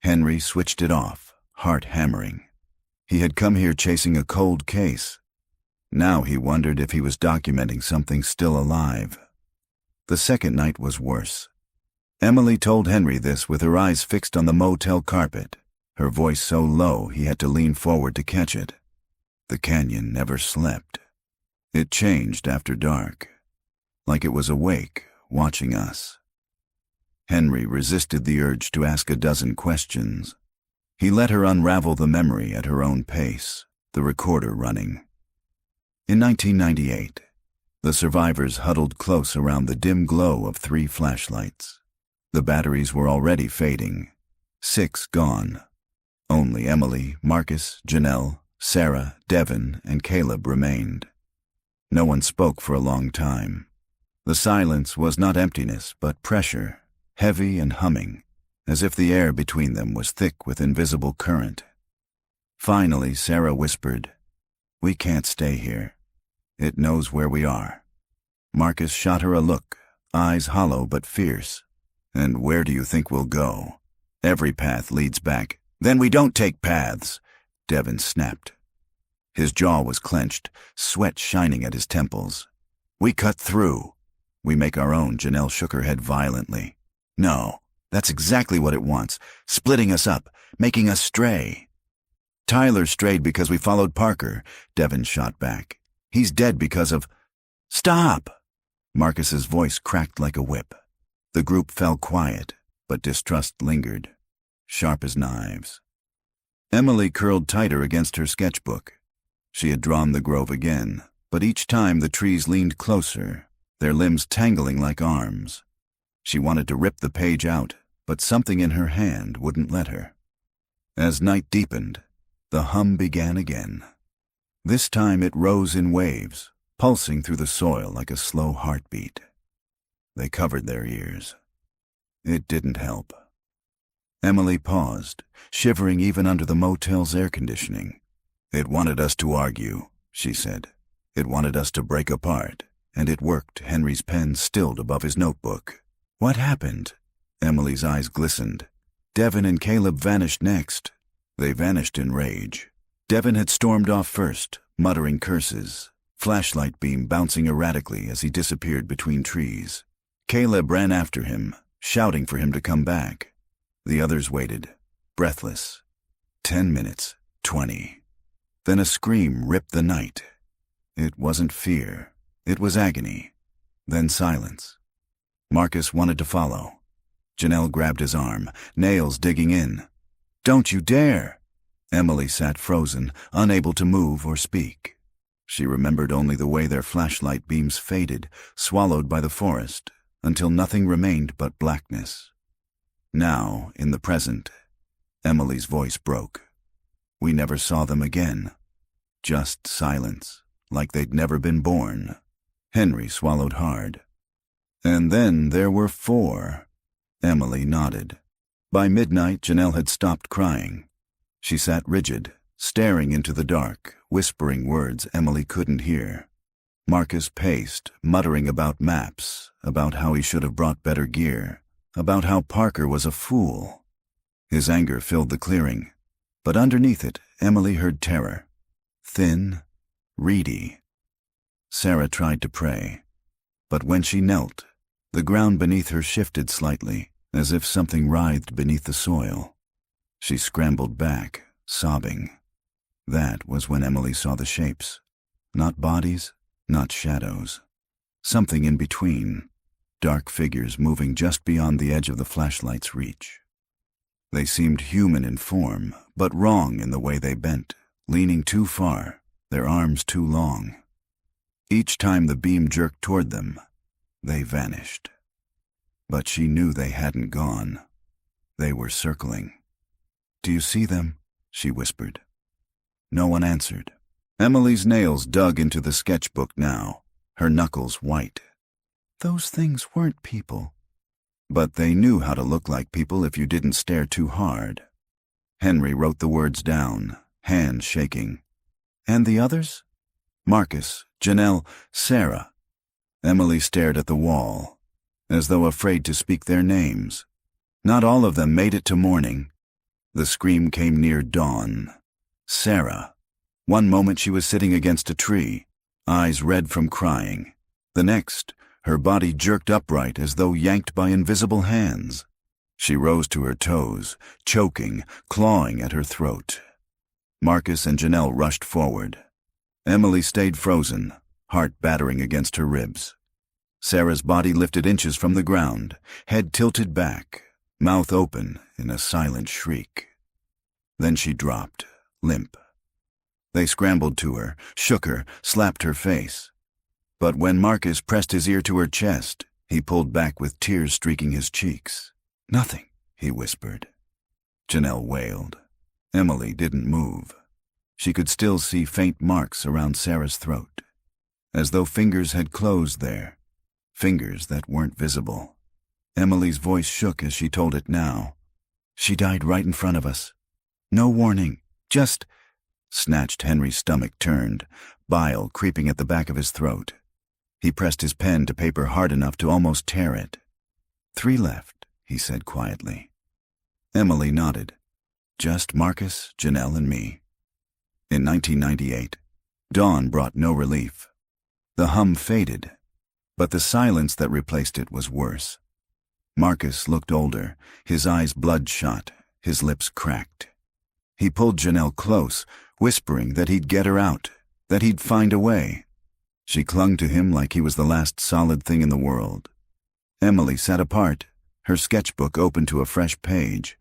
Speaker 1: Henry switched it off, heart hammering. He had come here chasing a cold case. Now he wondered if he was documenting something still alive. The second night was worse. Emily told Henry this with her eyes fixed on the motel carpet, her voice so low he had to lean forward to catch it. The canyon never slept. It changed after dark, like it was awake, watching us. Henry resisted the urge to ask a dozen questions. He let her unravel the memory at her own pace, the recorder running. In 1998, the survivors huddled close around the dim glow of 3 flashlights. The batteries were already fading. 6 gone. Only Emily, Marcus, Janelle, Sarah, Devin, and Caleb remained. No one spoke for a long time. The silence was not emptiness, but pressure, heavy and humming, as if the air between them was thick with invisible current. Finally, Sarah whispered, "We can't stay here. It knows where we are." Marcus shot her a look, eyes hollow but fierce. "And where do you think we'll go? Every path leads back." "Then we don't take paths," Devin snapped. His jaw was clenched, sweat shining at his temples. "We cut through. We make our own." Janelle shook her head violently. "No, that's exactly what it wants, splitting us up, making us stray." "Tyler strayed because we followed Parker," Devin shot back. "He's dead because of—" "Stop!" Marcus's voice cracked like a whip. The group fell quiet, but distrust lingered, sharp as knives. Emily curled tighter against her sketchbook. She had drawn the grove again, but each time the trees leaned closer, their limbs tangling like arms. She wanted to rip the page out, but something in her hand wouldn't let her. As night deepened, the hum began again. This time it rose in waves, pulsing through the soil like a slow heartbeat. They covered their ears. It didn't help. Emily paused, shivering even under the motel's air conditioning. "It wanted us to argue," she said. "It wanted us to break apart, and it worked." Henry's pen stilled above his notebook. "What happened?" Emily's eyes glistened. "Devin and Caleb vanished next." They vanished in rage. Devin had stormed off first, muttering curses, flashlight beam bouncing erratically as he disappeared between trees. Caleb ran after him, shouting for him to come back. The others waited, breathless. 10 minutes, 20. Then a scream ripped the night. It wasn't fear. It was agony. Then silence. Marcus wanted to follow. Janelle grabbed his arm, nails digging in. "Don't you dare!" Emily sat frozen, unable to move or speak. She remembered only the way their flashlight beams faded, swallowed by the forest, until nothing remained but blackness. Now, in the present, Emily's voice broke. "We never saw them again. Just silence, like they'd never been born." Henry swallowed hard. "And then there were 4. Emily nodded. By midnight, Janelle had stopped crying. She sat rigid, staring into the dark, whispering words Emily couldn't hear. Marcus paced, muttering about maps, about how he should have brought better gear, about how Parker was a fool. His anger filled the clearing, but underneath it, Emily heard terror. Thin, reedy. Sarah tried to pray, but when she knelt, the ground beneath her shifted slightly, as if something writhed beneath the soil. She scrambled back, sobbing. That was when Emily saw the shapes. Not bodies, not shadows. Something in between, dark figures moving just beyond the edge of the flashlight's reach. They seemed human in form, but wrong in the way they bent, leaning too far, their arms too long. Each time the beam jerked toward them, they vanished. But she knew they hadn't gone. They were circling. "Do you see them?" she whispered. No one answered. Emily's nails dug into the sketchbook now, her knuckles white. Those things weren't people. But they knew how to look like people if you didn't stare too hard. Henry wrote the words down, hands shaking. "And the others?" "Marcus, Janelle, Sarah." Emily stared at the wall, as though afraid to speak their names. Not all of them made it to morning. The scream came near dawn. Sarah. One moment she was sitting against a tree, eyes red from crying. The next, her body jerked upright as though yanked by invisible hands. She rose to her toes, choking, clawing at her throat. Marcus and Janelle rushed forward. Emily stayed frozen, heart battering against her ribs. Sarah's body lifted inches from the ground, head tilted back, mouth open in a silent shriek. Then she dropped, limp. They scrambled to her, shook her, slapped her face. But when Marcus pressed his ear to her chest, he pulled back with tears streaking his cheeks. "Nothing," he whispered. Janelle wailed. Emily didn't move. She could still see faint marks around Sarah's throat, as though fingers had closed there, fingers that weren't visible. Emily's voice shook as she told it now. "She died right in front of us. No warning, just—" Snatched Henry's stomach turned, bile creeping at the back of his throat. He pressed his pen to paper hard enough to almost tear it. "3 left," he said quietly. Emily nodded. "Just Marcus, Janelle, and me." In 1998, dawn brought no relief. The hum faded, but the silence that replaced it was worse. Marcus looked older, his eyes bloodshot, his lips cracked. He pulled Janelle close, whispering that he'd get her out, that he'd find a way. She clung to him like he was the last solid thing in the world. Emily sat apart, her sketchbook open to a fresh page.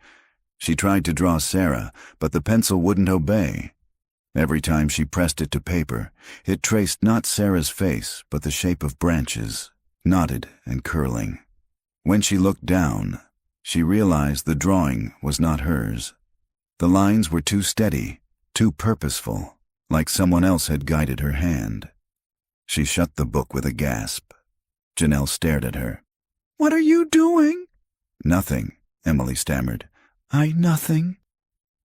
Speaker 1: She tried to draw Sarah, but the pencil wouldn't obey. Every time she pressed it to paper, it traced not Sarah's face, but the shape of branches, knotted and curling. When she looked down, she realized the drawing was not hers. The lines were too steady, too purposeful, like someone else had guided her hand. She shut the book with a gasp. Janelle stared at her. "What are you doing?" "Nothing," Emily stammered. Nothing."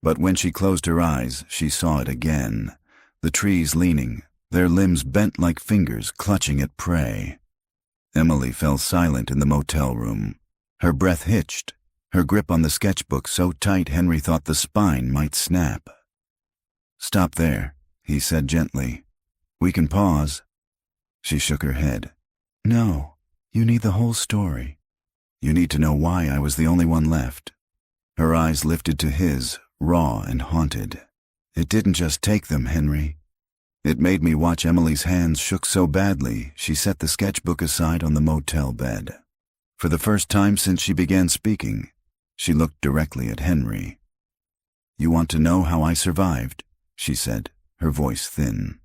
Speaker 1: But when she closed her eyes, she saw it again. The trees leaning, their limbs bent like fingers clutching at prey. Emily fell silent in the motel room. Her breath hitched, her grip on the sketchbook so tight Henry thought the spine might snap. "Stop there," he said gently. "We can pause." She shook her head. "No, you need the whole story. You need to know why I was the only one left." Her eyes lifted to his, raw and haunted. "It didn't just take them, Henry. It made me watch." Emily's hands shook so badly, she set the sketchbook aside on the motel bed. For the first time since she began speaking, she looked directly at Henry. "You want to know how I survived?" she said, her voice thin.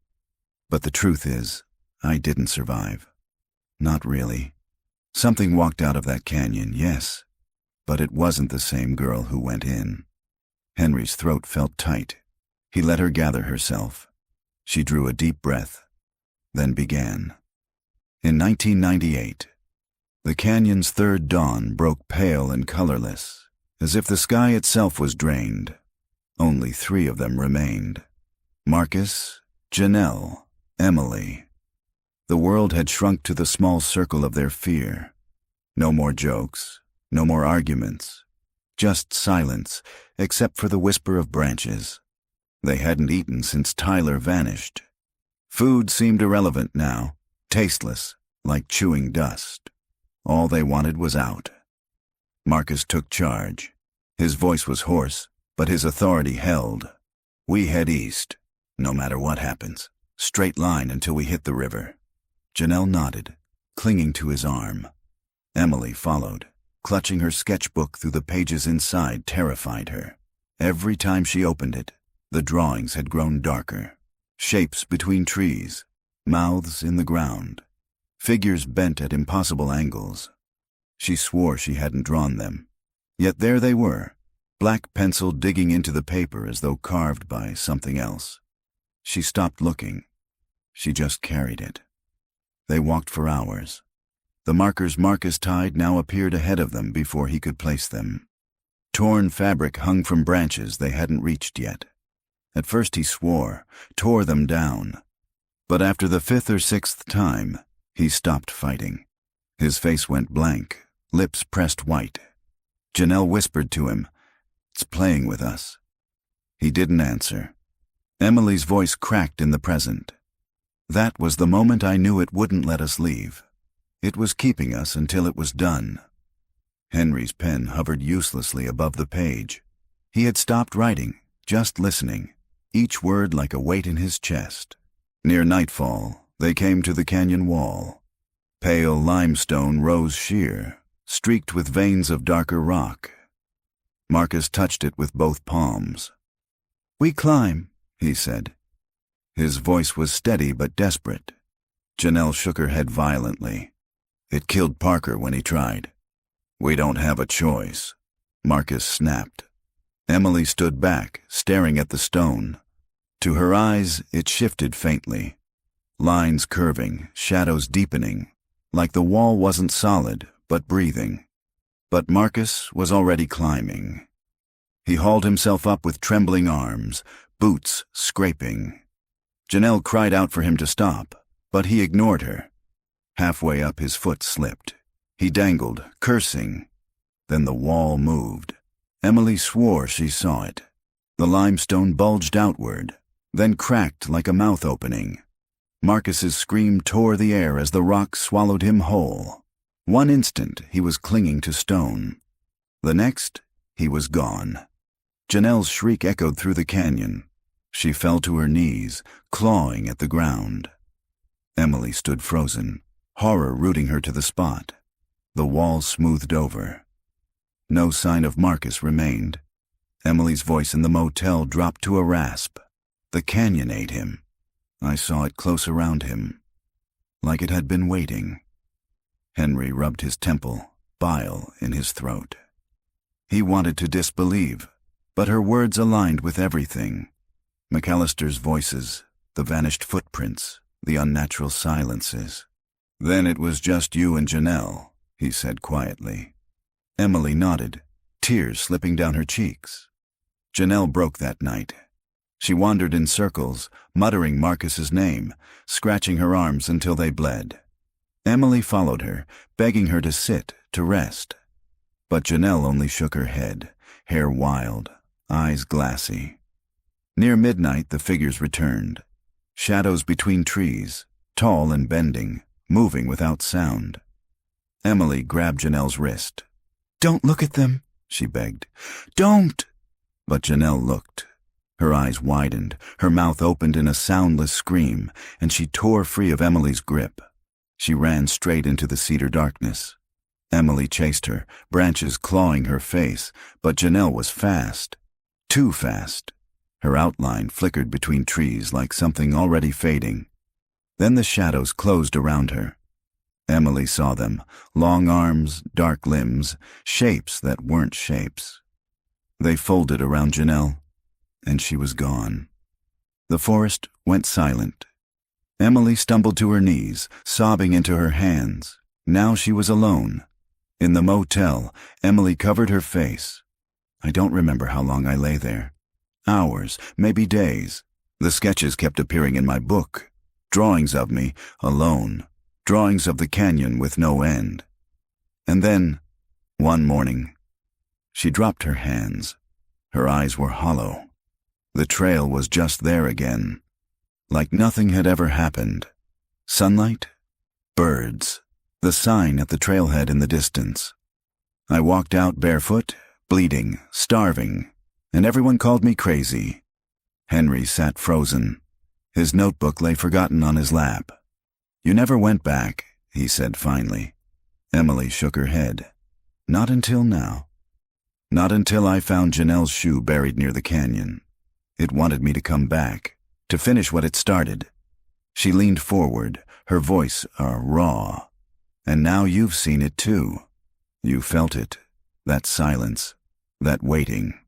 Speaker 1: "But the truth is, I didn't survive. Not really. Something walked out of that canyon, yes, but it wasn't the same girl who went in." Henry's throat felt tight. He let her gather herself. She drew a deep breath, then began. In 1998, the canyon's third dawn broke pale and colorless, as if the sky itself was drained. Only 3 of them remained. Marcus, Janelle, Emily. The world had shrunk to the small circle of their fear. No more jokes, no more arguments, just silence, except for the whisper of branches. They hadn't eaten since Tyler vanished. Food seemed irrelevant now, tasteless, like chewing dust. All they wanted was out. Marcus took charge. His voice was hoarse, but his authority held. "We head east, no matter what happens. Straight line until we hit the river." Janelle nodded, clinging to his arm. Emily followed, clutching her sketchbook through the pages inside terrified her. Every time she opened it, the drawings had grown darker. Shapes between trees, mouths in the ground, figures bent at impossible angles. She swore she hadn't drawn them. Yet there they were, black pencil digging into the paper as though carved by something else. She stopped looking. She just carried it. They walked for hours. The markers Marcus tied now appeared ahead of them before he could place them. Torn fabric hung from branches they hadn't reached yet. At first he swore, tore them down. But after the 5th or 6th time, he stopped fighting. His face went blank, lips pressed white. Janelle whispered to him, "It's playing with us." He didn't answer. Emily's voice cracked in the present. "That was the moment I knew it wouldn't let us leave. It was keeping us until it was done." Henry's pen hovered uselessly above the page. He had stopped writing, just listening, each word like a weight in his chest. Near nightfall, they came to the canyon wall. Pale limestone rose sheer, streaked with veins of darker rock. Marcus touched it with both palms. "We climb," he said. His voice was steady but desperate. Janelle shook her head violently. "It killed Parker when he tried." "We don't have a choice," Marcus snapped. Emily stood back, staring at the stone. To her eyes, it shifted faintly. Lines curving, shadows deepening, like the wall wasn't solid, but breathing. But Marcus was already climbing. He hauled himself up with trembling arms, boots scraping. Janelle cried out for him to stop, but he ignored her. Halfway up, his foot slipped. He dangled, cursing. Then the wall moved. Emily swore she saw it. The limestone bulged outward, then cracked like a mouth opening. Marcus's scream tore the air as the rock swallowed him whole. One instant, he was clinging to stone. The next, he was gone. Janelle's shriek echoed through the canyon. She fell to her knees, clawing at the ground. Emily stood frozen, horror rooting her to the spot. The wall smoothed over. No sign of Marcus remained. Emily's voice in the motel dropped to a rasp. The canyon ate him. I saw it close around him, like it had been waiting. Henry rubbed his temple, bile in his throat. He wanted to disbelieve, but her words aligned with everything. McAllister's voices, the vanished footprints, the unnatural silences. "Then it was just you and Janelle," he said quietly. Emily nodded, tears slipping down her cheeks. Janelle broke that night. She wandered in circles, muttering Marcus's name, scratching her arms until they bled. Emily followed her, begging her to sit, to rest. But Janelle only shook her head, hair wild, eyes glassy. Near midnight, the figures returned. Shadows between trees, tall and bending, moving without sound. Emily grabbed Janelle's wrist. "Don't look at them," she begged. "Don't!" But Janelle looked. Her eyes widened, her mouth opened in a soundless scream, and she tore free of Emily's grip. She ran straight into the cedar darkness. Emily chased her, branches clawing her face, but Janelle was fast. Too fast. Her outline flickered between trees like something already fading. Then the shadows closed around her. Emily saw them, long arms, dark limbs, shapes that weren't shapes. They folded around Janelle, and she was gone. The forest went silent. Emily stumbled to her knees, sobbing into her hands. Now she was alone. In the motel, Emily covered her face. I don't remember how long I lay there. Hours, maybe days. The sketches kept appearing in my book. Drawings of me, alone. Drawings of the canyon with no end. And then, one morning, she dropped her hands. Her eyes were hollow. The trail was just there again, like nothing had ever happened. Sunlight, birds, the sign at the trailhead in the distance. I walked out barefoot, bleeding, starving, and everyone called me crazy. Henry sat frozen. His notebook lay forgotten on his lap. "You never went back," he said finally. Emily shook her head. "Not until now. Not until I found Janelle's shoe buried near the canyon. It wanted me to come back, to finish what it started." She leaned forward, her voice raw. "And now you've seen it too. You felt it, that silence, that waiting."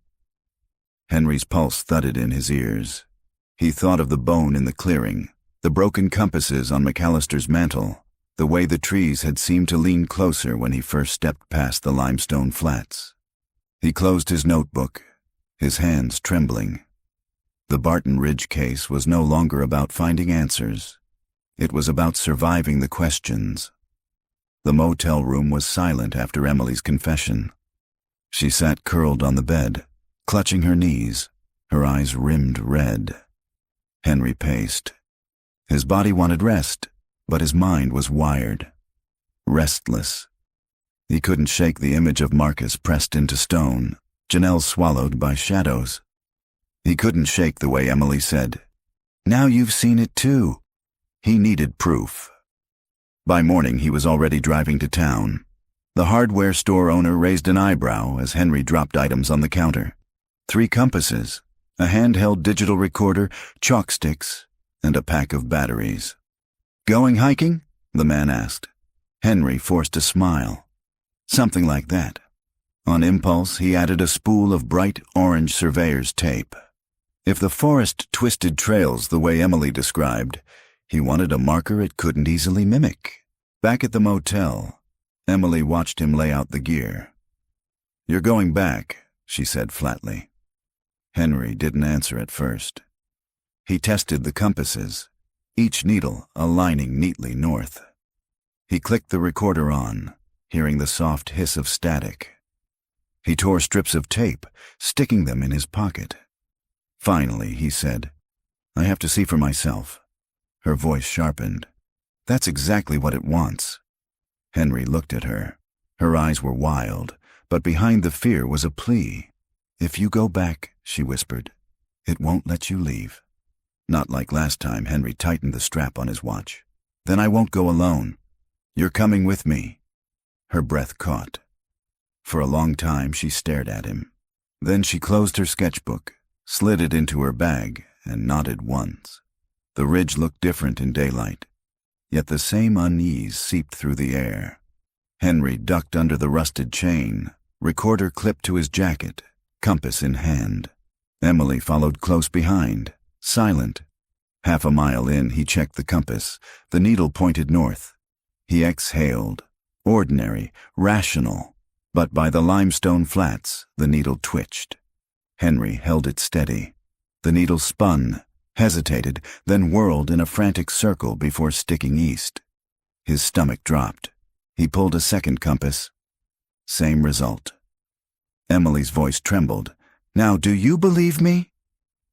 Speaker 1: Henry's pulse thudded in his ears. He thought of the bone in the clearing, the broken compasses on McAllister's mantle, the way the trees had seemed to lean closer when he first stepped past the limestone flats. He closed his notebook, his hands trembling. The Barton Ridge case was no longer about finding answers. It was about surviving the questions. The motel room was silent after Emily's confession. She sat curled on the bed, clutching her knees, her eyes rimmed red. Henry paced. His body wanted rest, but his mind was wired. Restless. He couldn't shake the image of Marcus pressed into stone, Janelle swallowed by shadows. He couldn't shake the way Emily said, "Now you've seen it too." He needed proof. By morning he was already driving to town. The hardware store owner raised an eyebrow as Henry dropped items on the counter. 3 compasses, a handheld digital recorder, chalk sticks, and a pack of batteries. "Going hiking?" the man asked. Henry forced a smile. "Something like that." On impulse, he added a spool of bright orange surveyor's tape. If the forest twisted trails the way Emily described, he wanted a marker it couldn't easily mimic. Back at the motel, Emily watched him lay out the gear. "You're going back," she said flatly. Henry didn't answer at first. He tested the compasses, each needle aligning neatly north. He clicked the recorder on, hearing the soft hiss of static. He tore strips of tape, sticking them in his pocket. Finally, he said, "I have to see for myself." Her voice sharpened. "That's exactly what it wants." Henry looked at her. Her eyes were wild, but behind the fear was a plea. "If you go back," she whispered, "it won't let you leave." Not like last time. Henry tightened the strap on his watch. "Then I won't go alone. You're coming with me." Her breath caught. For a long time she stared at him. Then she closed her sketchbook, slid it into her bag, and nodded once. The ridge looked different in daylight, yet the same unease seeped through the air. Henry ducked under the rusted chain, recorder clipped to his jacket, compass in hand. Emily followed close behind, silent. Half a mile in, he checked the compass. The needle pointed north. He exhaled. Ordinary, rational. But by the limestone flats, the needle twitched. Henry held it steady. The needle spun, hesitated, then whirled in a frantic circle before sticking east. His stomach dropped. He pulled a second compass. Same result. Emily's voice trembled. "Now, do you believe me?"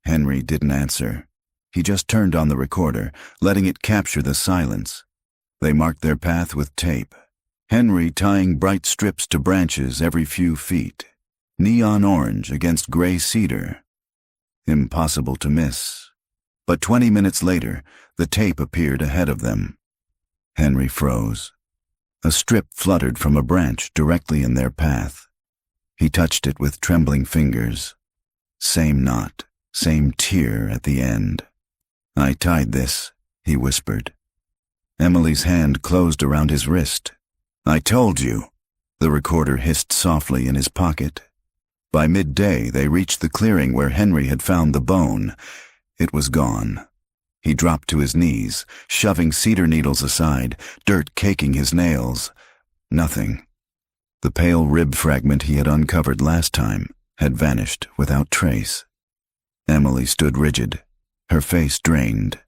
Speaker 1: Henry didn't answer. He just turned on the recorder, letting it capture the silence. They marked their path with tape. Henry tying bright strips to branches every few feet. Neon orange against gray cedar. Impossible to miss. But 20 minutes later, the tape appeared ahead of them. Henry froze. A strip fluttered from a branch directly in their path. He touched it with trembling fingers. Same knot, same tear at the end. "I tied this," he whispered. Emily's hand closed around his wrist. "I told you." The recorder hissed softly in his pocket. By midday, they reached the clearing where Henry had found the bone. It was gone. He dropped to his knees, shoving cedar needles aside, dirt caking his nails. Nothing. The pale rib fragment he had uncovered last time had vanished without trace. Emily stood rigid, her face drained.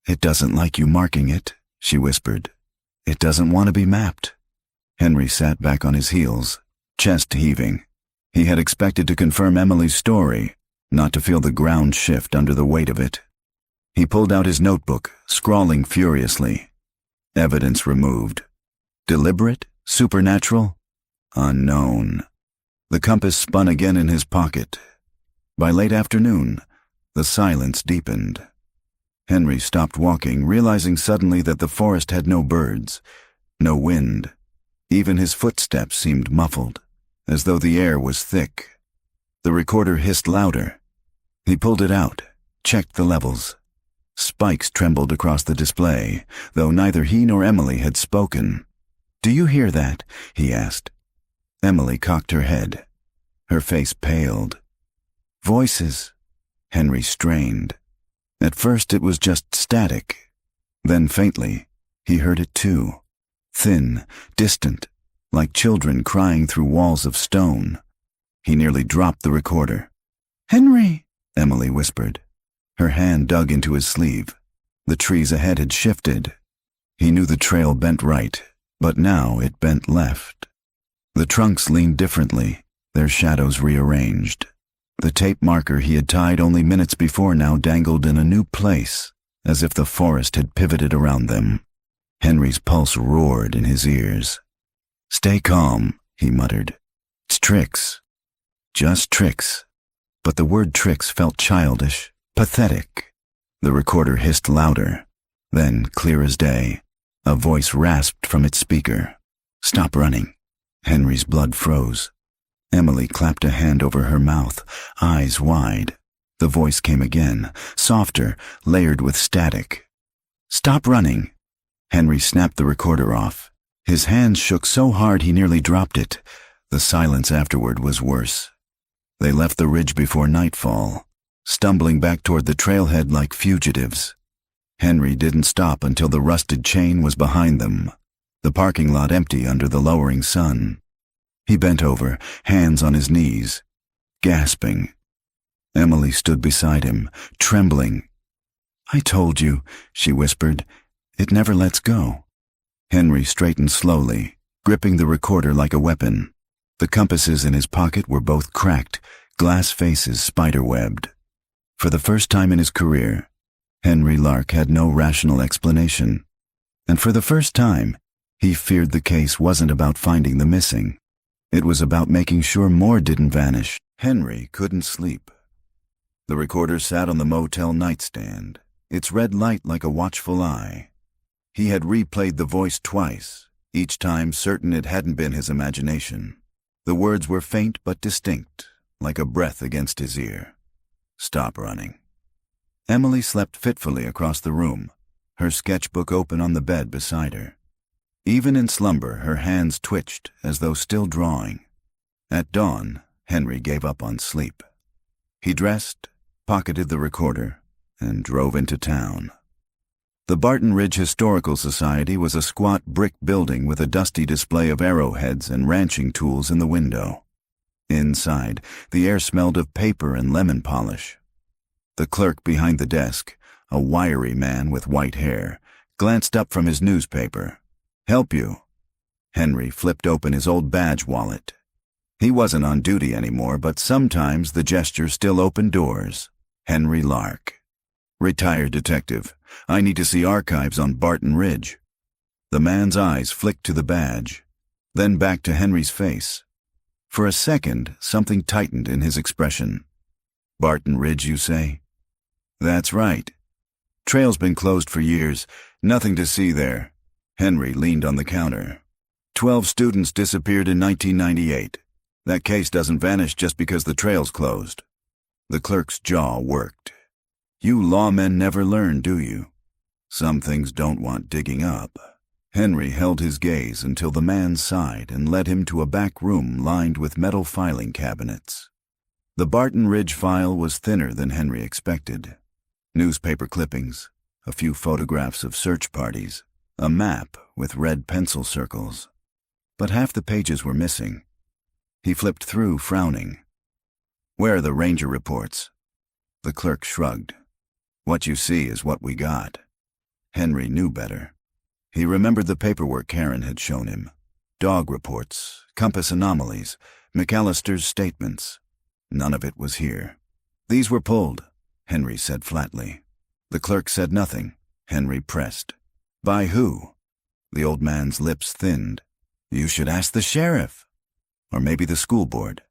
Speaker 1: "It doesn't like you marking it," she whispered. "It doesn't want to be mapped." Henry sat back on his heels, chest heaving. He had expected to confirm Emily's story, not to feel the ground shift under the weight of it. He pulled out his notebook, scrawling furiously. Evidence removed. Deliberate? Supernatural? Unknown. The compass spun again in his pocket. By late afternoon, the silence deepened. Henry stopped walking, realizing suddenly that the forest had no birds, no wind. Even his footsteps seemed muffled, as though the air was thick. The recorder hissed louder. He pulled it out, checked the levels. Spikes trembled across the display, though neither he nor Emily had spoken. "Do you hear that?" he asked. Emily cocked her head. Her face paled. "Voices." Henry strained. At first it was just static. Then faintly, he heard it too. Thin, distant, like children crying through walls of stone. He nearly dropped the recorder. "Henry," Emily whispered. Her hand dug into his sleeve. The trees ahead had shifted. He knew the trail bent right, but now it bent left. The trunks leaned differently, their shadows rearranged. The tape marker he had tied only minutes before now dangled in a new place, as if the forest had pivoted around them. Henry's pulse roared in his ears. "Stay calm," he muttered. "It's tricks. Just tricks." But the word tricks felt childish, pathetic. The recorder hissed louder. Then, clear as day, a voice rasped from its speaker. "Stop running." Henry's blood froze. Emily clapped a hand over her mouth, eyes wide. The voice came again, softer, layered with static. "Stop running." Henry snapped the recorder off. His hands shook so hard he nearly dropped it. The silence afterward was worse. They left the ridge before nightfall, stumbling back toward the trailhead like fugitives. Henry didn't stop until the rusted chain was behind them, the parking lot empty under the lowering sun. He bent over, hands on his knees, gasping. Emily stood beside him, trembling. "I told you," she whispered. "It never lets go." Henry straightened slowly, gripping the recorder like a weapon. The compasses in his pocket were both cracked, glass faces spider-webbed. For the first time in his career, Henry Lark had no rational explanation. And for the first time, he feared the case wasn't about finding the missing. It was about making sure more didn't vanish. Henry couldn't sleep. The recorder sat on the motel nightstand, its red light like a watchful eye. He had replayed the voice twice, each time certain it hadn't been his imagination. The words were faint but distinct, like a breath against his ear. "Stop running." Emily slept fitfully across the room, her sketchbook open on the bed beside her. Even in slumber, her hands twitched as though still drawing. At dawn, Henry gave up on sleep. He dressed, pocketed the recorder, and drove into town. The Barton Ridge Historical Society was a squat brick building with a dusty display of arrowheads and ranching tools in the window. Inside, the air smelled of paper and lemon polish. The clerk behind the desk, a wiry man with white hair, glanced up from his newspaper. "Help you?" Henry flipped open his old badge wallet. He wasn't on duty anymore, but sometimes the gesture still opened doors. Henry Lark. "Retired detective. I need to see archives on Barton Ridge." The man's eyes flicked to the badge, then back to Henry's face. For a second, something tightened in his expression. "Barton Ridge, you say?" "That's right. Trail's been closed for years. Nothing to see there." Henry leaned on the counter. 12 students disappeared in 1998. That case doesn't vanish just because the trail's closed. The clerk's jaw worked. "You lawmen never learn, do you? Some things don't want digging up." Henry held his gaze until the man sighed and led him to a back room lined with metal filing cabinets. The Barton Ridge file was thinner than Henry expected. Newspaper clippings, a few photographs of search parties, a map with red pencil circles. But half the pages were missing. He flipped through, frowning. "Where are the ranger reports?" The clerk shrugged. "What you see is what we got." Henry knew better. He remembered the paperwork Karen had shown him. Dog reports, compass anomalies, McAllister's statements. None of it was here. "These were pulled," Henry said flatly. The clerk said nothing. Henry pressed. "By who?" The old man's lips thinned. "You should ask the sheriff. Or maybe the school board.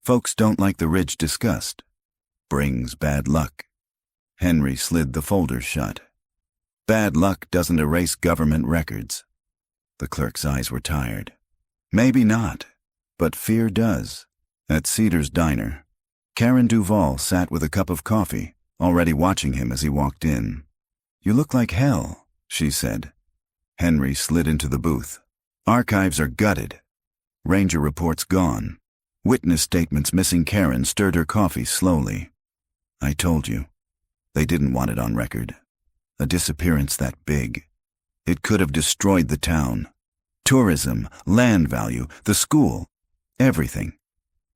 Speaker 1: Folks don't like the Ridge discussed. Brings bad luck." Henry slid the folder shut. "Bad luck doesn't erase government records." The clerk's eyes were tired. "Maybe not, but fear does." At Cedar's diner, Karen Duval sat with a cup of coffee, already watching him as he walked in. "You look like hell," she said. Henry slid into the booth. "Archives are gutted. Ranger reports gone. Witness statements missing." Karen stirred her coffee slowly. "I told you. They didn't want it on record. A disappearance that big. It could have destroyed the town. Tourism, land value, the school, everything.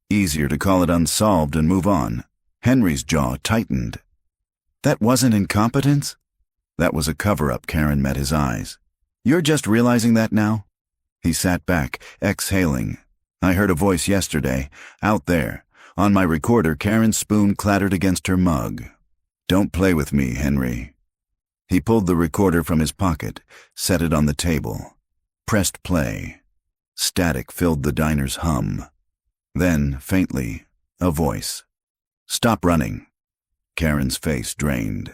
Speaker 1: Easier to call it unsolved and move on." Henry's jaw tightened. "That wasn't incompetence?" "That was a cover-up." Karen met his eyes. "You're just realizing that now?" He sat back, exhaling. "I heard a voice yesterday, out there. On my recorder, Karen's spoon clattered against her mug. Don't play with me, Henry." He pulled the recorder from his pocket, set it on the table, pressed play. Static filled the diner's hum. Then, faintly, a voice. "Stop running." Karen's face drained.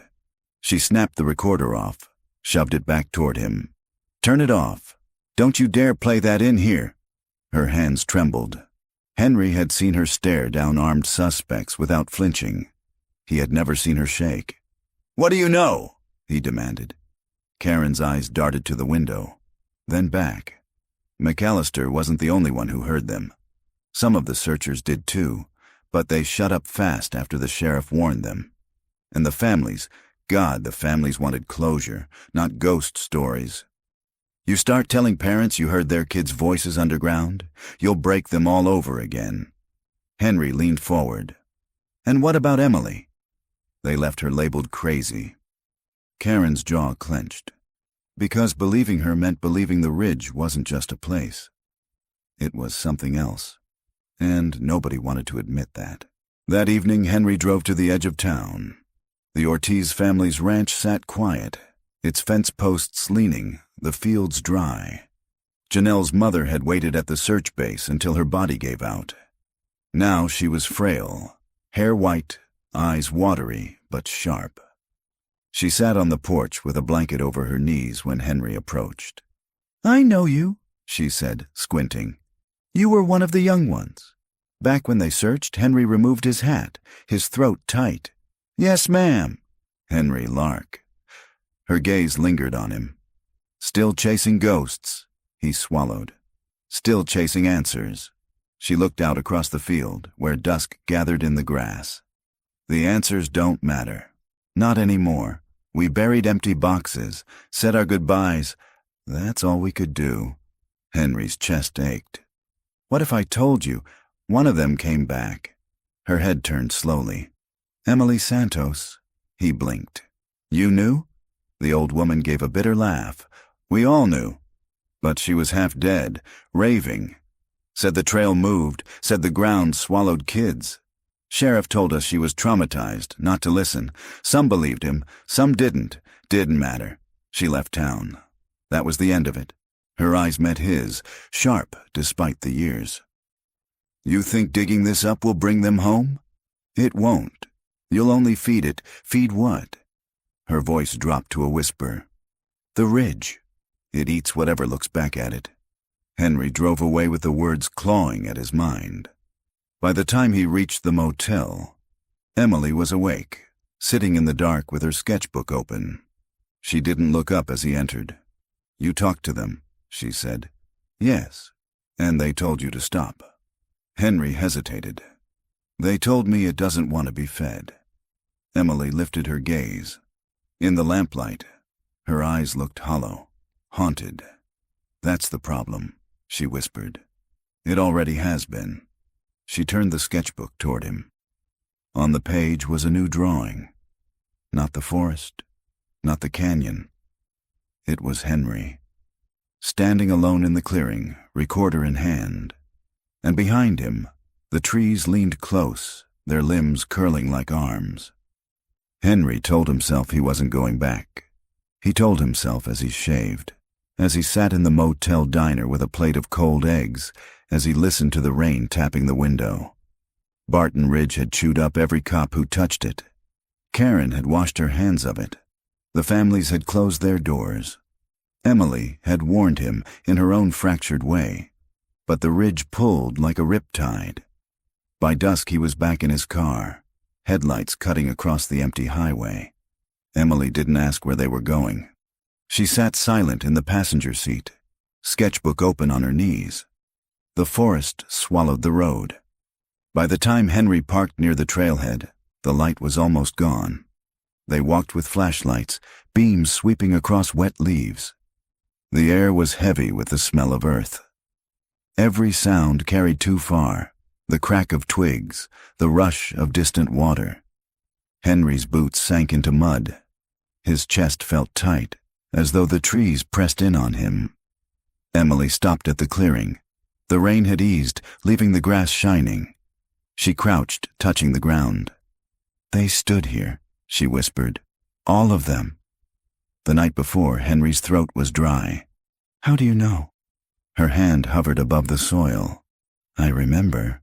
Speaker 1: She snapped the recorder off, shoved it back toward him. "Turn it off. Don't you dare play that in here." Her hands trembled. Henry had seen her stare down armed suspects without flinching. He had never seen her shake. "What do you know?" he demanded. Karen's eyes darted to the window, then back. McAllister wasn't the only one who heard them. Some of the searchers did too, but they shut up fast after the sheriff warned them. And the families, God, the families wanted closure, not ghost stories. You start telling parents you heard their kids' voices underground, you'll break them all over again. Henry leaned forward. "And what about Emily?" They left her labeled crazy. Karen's jaw clenched, because believing her meant believing the ridge wasn't just a place. It was something else, and nobody wanted to admit that. That evening, Henry drove to the edge of town. The Ortiz family's ranch sat quiet, its fence posts leaning, the fields dry. Janelle's mother had waited at the search base until her body gave out. Now she was frail, hair white, eyes watery but sharp. She sat on the porch with a blanket over her knees when Henry approached. "I know you," she said, squinting. "You were one of the young ones." Back when they searched, Henry removed his hat, his throat tight. "Yes, ma'am." Henry Lark. Her gaze lingered on him. "Still chasing ghosts," he swallowed. "Still chasing answers." She looked out across the field, where dusk gathered in the grass. "The answers don't matter. Not anymore. We buried empty boxes, said our goodbyes. That's all we could do." Henry's chest ached. "What if I told you? One of them came back." Her head turned slowly. "Emily Santos." He blinked. "You knew?" The old woman gave a bitter laugh. "We all knew. But she was half dead, raving. Said the trail moved, said the ground swallowed kids. Sheriff told us she was traumatized, not to listen. Some believed him, some didn't. Didn't matter. She left town. That was the end of it." Her eyes met his, sharp despite the years. "You think digging this up will bring them home? It won't. You'll only feed it. Feed what?" Her voice dropped to a whisper. "The ridge. It eats whatever looks back at it." Henry drove away with the words clawing at his mind. By the time he reached the motel, Emily was awake, sitting in the dark with her sketchbook open. She didn't look up as he entered. "You talked to them," she said. "Yes. And they told you to stop." Henry hesitated. "They told me it doesn't want to be fed." Emily lifted her gaze. In the lamplight, her eyes looked hollow, haunted. "That's the problem," she whispered. "It already has been." She turned the sketchbook toward him. On the page was a new drawing. Not the forest, not the canyon. It was Henry, standing alone in the clearing, recorder in hand. And behind him, the trees leaned close, their limbs curling like arms. Henry told himself he wasn't going back. He told himself as he shaved, as he sat in the motel diner with a plate of cold eggs, as he listened to the rain tapping the window. Barton Ridge had chewed up every cop who touched it. Karen had washed her hands of it. The families had closed their doors. Emily had warned him in her own fractured way, but the ridge pulled like a riptide. By dusk he was back in his car, headlights cutting across the empty highway. Emily didn't ask where they were going. She sat silent in the passenger seat, sketchbook open on her knees. The forest swallowed the road. By the time Henry parked near the trailhead, the light was almost gone. They walked with flashlights, beams sweeping across wet leaves. The air was heavy with the smell of earth. Every sound carried too far, the crack of twigs, the rush of distant water. Henry's boots sank into mud. His chest felt tight, as though the trees pressed in on him. Emily stopped at the clearing. The rain had eased, leaving the grass shining. She crouched, touching the ground. "They stood here," she whispered. "All of them." The night before, Henry's throat was dry. "How do you know?" Her hand hovered above the soil. "I remember."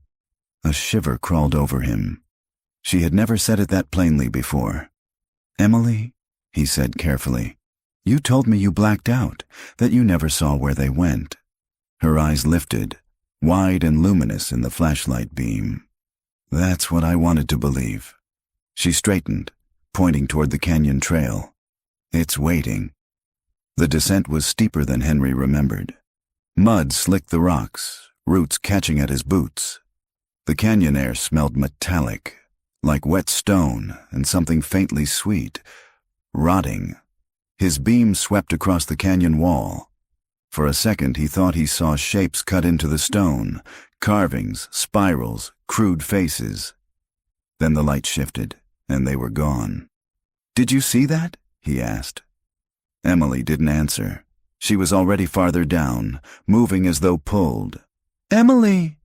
Speaker 1: A shiver crawled over him. She had never said it that plainly before. "Emily," he said carefully, "you told me you blacked out, that you never saw where they went." Her eyes lifted, wide and luminous in the flashlight beam. "That's what I wanted to believe." She straightened, pointing toward the canyon trail. It's waiting. The descent was steeper than Henry remembered. Mud slicked the rocks, roots catching at his boots. The canyon air smelled metallic, like wet stone and something faintly sweet, rotting. His beam swept across the canyon wall. For a second he thought he saw shapes cut into the stone, carvings, spirals, crude faces. Then the light shifted, and they were gone. "Did you see that?" he asked. Emily didn't answer. She was already farther down, moving as though pulled. "Emily!"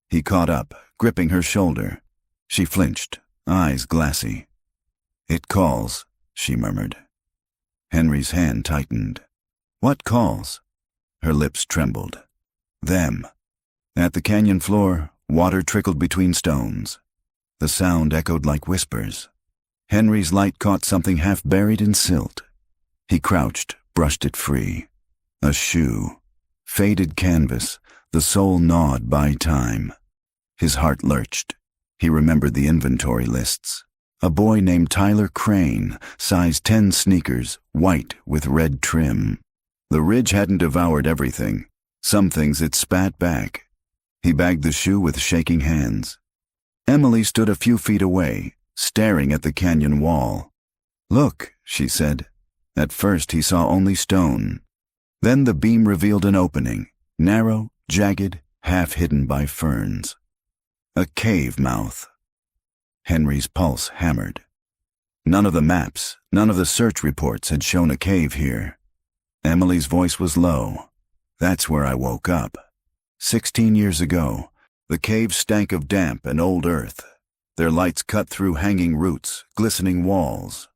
Speaker 1: He caught up, gripping her shoulder. She flinched, eyes glassy. "It calls," she murmured. Henry's hand tightened. "What calls?" Her lips trembled. "Them." At the canyon floor, water trickled between stones. The sound echoed like whispers. Henry's light caught something half buried in silt. He crouched, brushed it free. A shoe. Faded canvas, the sole gnawed by time. His heart lurched. He remembered the inventory lists. A boy named Tyler Crane, size 10 sneakers, white with red trim. The ridge hadn't devoured everything. Some things it spat back. He bagged the shoe with shaking hands. Emily stood a few feet away, staring at the canyon wall. "Look," she said. At first he saw only stone. Then the beam revealed an opening, narrow, jagged, half hidden by ferns. A cave mouth. Henry's pulse hammered. None of the maps, none of the search reports had shown a cave here. Emily's voice was low. "That's where I woke up. 16 years ago, the cave stank of damp and old earth. Their lights cut through hanging roots, glistening walls.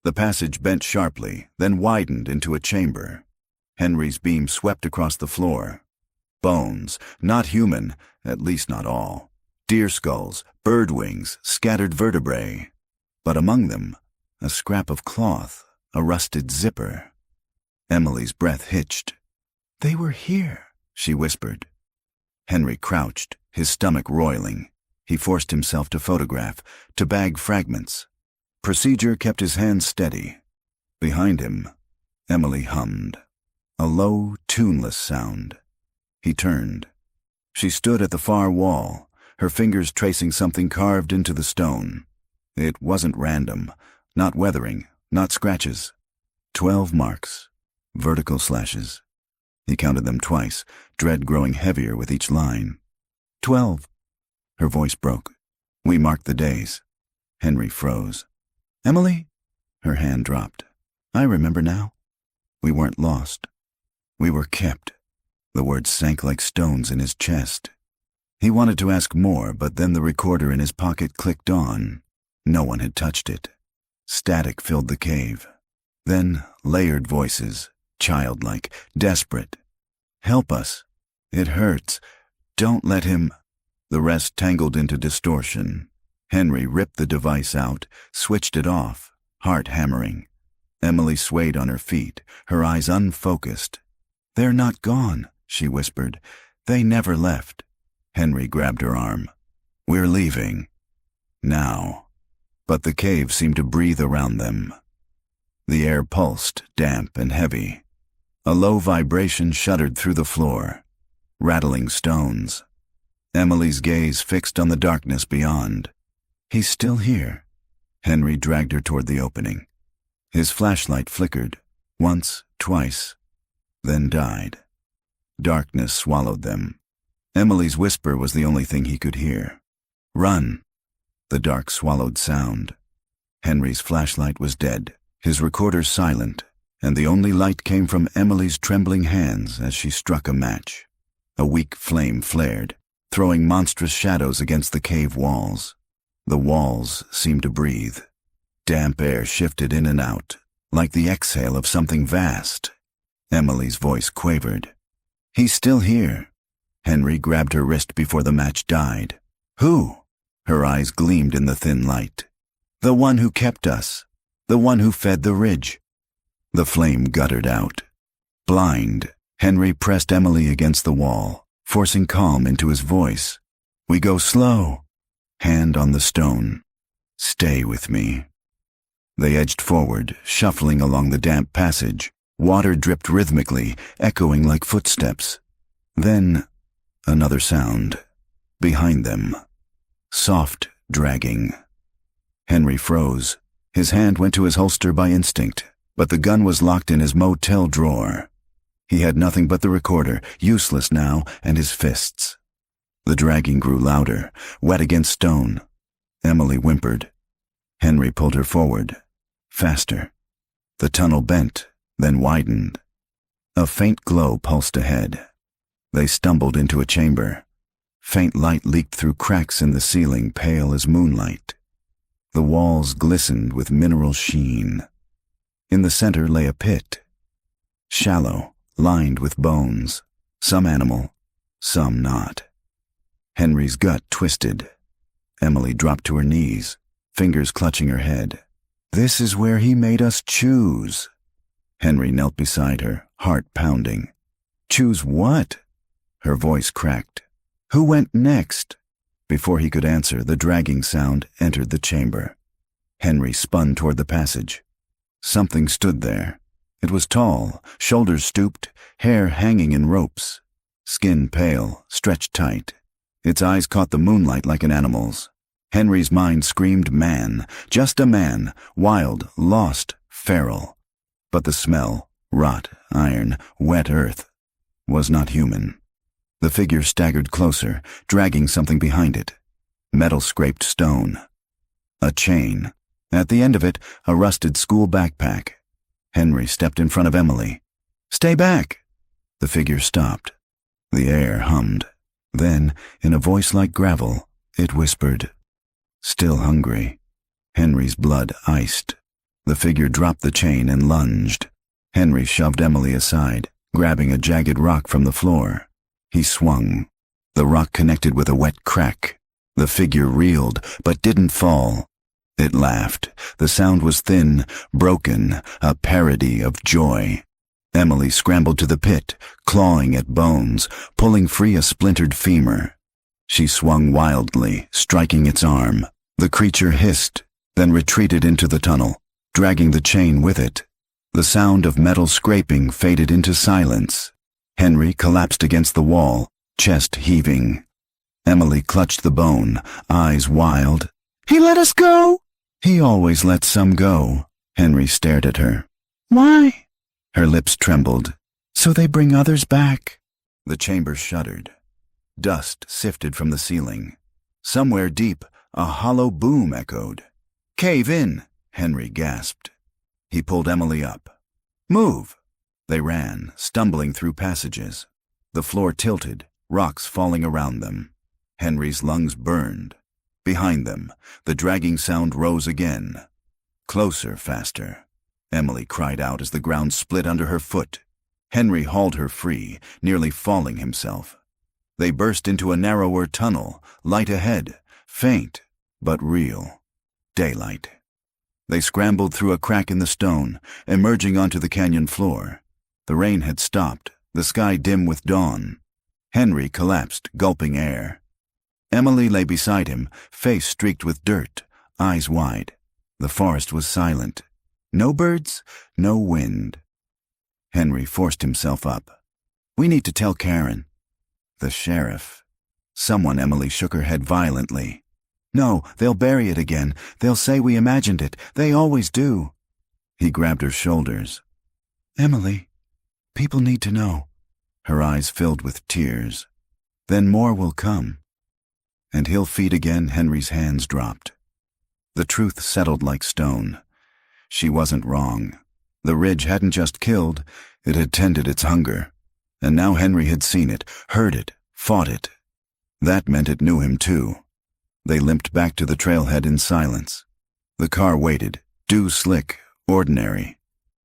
Speaker 1: The passage bent sharply, then widened into a chamber. Henry's beam swept across the floor. Bones, not human, at least not all. Deer skulls, bird wings, scattered vertebrae. But among them, a scrap of cloth, a rusted zipper. Emily's breath hitched. "They were here," she whispered. Henry crouched, his stomach roiling. He forced himself to photograph, to bag fragments. Procedure kept his hands steady. Behind him, Emily hummed. A low, tuneless sound. He turned. She stood at the far wall, her fingers tracing something carved into the stone. It wasn't random, not weathering, not scratches. 12 marks, vertical slashes. He counted them twice, dread growing heavier with each line. 12. Her voice broke. "We marked the days." Henry froze. "Emily?" Her hand dropped. "I remember now. We weren't lost. We were kept." The words sank like stones in his chest. He wanted to ask more, but then the recorder in his pocket clicked on. No one had touched it. Static filled the cave. Then layered voices, childlike, desperate. "Help us. It hurts. Don't let him." The rest tangled into distortion. Henry ripped the device out, switched it off, heart hammering. Emily swayed on her feet, her eyes unfocused. "They're not gone," she whispered. "They never left." Henry grabbed her arm. "We're leaving. Now." But the cave seemed to breathe around them. The air pulsed, damp and heavy. A low vibration shuddered through the floor, rattling stones. Emily's gaze fixed on the darkness beyond. "He's still here." Henry dragged her toward the opening. His flashlight flickered, once, twice, then died. Darkness swallowed them. Emily's whisper was the only thing he could hear. "Run." The dark swallowed sound. Henry's flashlight was dead, his recorder silent, and the only light came from Emily's trembling hands as she struck a match. A weak flame flared, throwing monstrous shadows against the cave walls. The walls seemed to breathe. Damp air shifted in and out, like the exhale of something vast. Emily's voice quavered. "He's still here." Henry grabbed her wrist before the match died. "Who?" Her eyes gleamed in the thin light. "The one who kept us. The one who fed the ridge." The flame guttered out. Blind, Henry pressed Emily against the wall, forcing calm into his voice. "We go slow." Hand on the stone. Stay with me. They edged forward, shuffling along the damp passage. Water dripped rhythmically, echoing like footsteps. Then, another sound. Behind them. Soft dragging. Henry froze. His hand went to his holster by instinct, but the gun was locked in his motel drawer. He had nothing but the recorder, useless now, and his fists. The dragging grew louder, wet against stone. Emily whimpered. Henry pulled her forward. Faster. The tunnel bent, then widened. A faint glow pulsed ahead. They stumbled into a chamber. Faint light leaked through cracks in the ceiling, pale as moonlight. The walls glistened with mineral sheen. In the center lay a pit. Shallow, lined with bones. Some animal, some not. Henry's gut twisted. Emily dropped to her knees, fingers clutching her head. This is where he made us choose. Henry knelt beside her, heart pounding. Choose what? Her voice cracked. Who went next? Before he could answer, the dragging sound entered the chamber. Henry spun toward the passage. Something stood there. It was tall, shoulders stooped, hair hanging in ropes. Skin pale, stretched tight. Its eyes caught the moonlight like an animal's. Henry's mind screamed man, just a man, wild, lost, feral. But the smell, rot, iron, wet earth, was not human. The figure staggered closer, dragging something behind it. Metal-scraped stone. A chain. At the end of it, a rusted school backpack. Henry stepped in front of Emily. Stay back! The figure stopped. The air hummed. Then, in a voice like gravel, it whispered, Still hungry. Henry's blood iced. The figure dropped the chain and lunged. Henry shoved Emily aside, grabbing a jagged rock from the floor. He swung. The rock connected with a wet crack. The figure reeled, but didn't fall. It laughed. The sound was thin, broken, a parody of joy. Emily scrambled to the pit, clawing at bones, pulling free a splintered femur. She swung wildly, striking its arm. The creature hissed, then retreated into the tunnel, dragging the chain with it. The sound of metal scraping faded into silence. Henry collapsed against the wall, chest heaving. Emily clutched the bone, eyes wild. He let us go! He always lets some go. Henry stared at her. Why? Her lips trembled. So they bring others back. The chamber shuddered. Dust sifted from the ceiling. Somewhere deep, a hollow boom echoed. Cave in, Henry gasped. He pulled Emily up. Move! They ran, stumbling through passages. The floor tilted, rocks falling around them. Henry's lungs burned. Behind them, the dragging sound rose again. Closer, faster. Emily cried out as the ground split under her foot. Henry hauled her free, nearly falling himself. They burst into a narrower tunnel, light ahead, faint, but real. Daylight. They scrambled through a crack in the stone, emerging onto the canyon floor. The rain had stopped, the sky dim with dawn. Henry collapsed, gulping air. Emily lay beside him, face streaked with dirt, eyes wide. The forest was silent. No birds, no wind. Henry forced himself up. We need to tell Karen. The sheriff. Someone. Emily shook her head violently. No, they'll bury it again. They'll say we imagined it. They always do. He grabbed her shoulders. Emily, people need to know. Her eyes filled with tears. Then more will come. And he'll feed again. Henry's hands dropped. The truth settled like stone. She wasn't wrong. The ridge hadn't just killed, it had tended its hunger. And now Henry had seen it, heard it, fought it. That meant it knew him too. They limped back to the trailhead in silence. The car waited, dew slick, ordinary.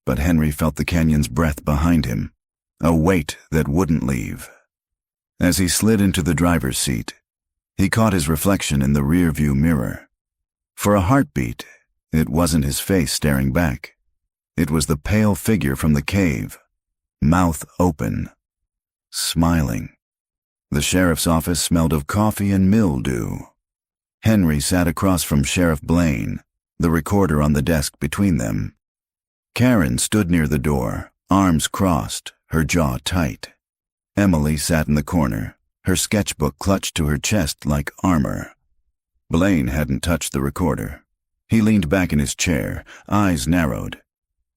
Speaker 1: But Henry felt the canyon's breath behind him, a weight that wouldn't leave. As he slid into the driver's seat, he caught his reflection in the rear-view mirror. For a heartbeat, it wasn't his face staring back. It was the pale figure from the cave, mouth open, smiling. The sheriff's office smelled of coffee and mildew. Henry sat across from Sheriff Blaine, the recorder on the desk between them. Karen stood near the door, arms crossed, her jaw tight. Emily sat in the corner, her sketchbook clutched to her chest like armor. Blaine hadn't touched the recorder. He leaned back in his chair, eyes narrowed.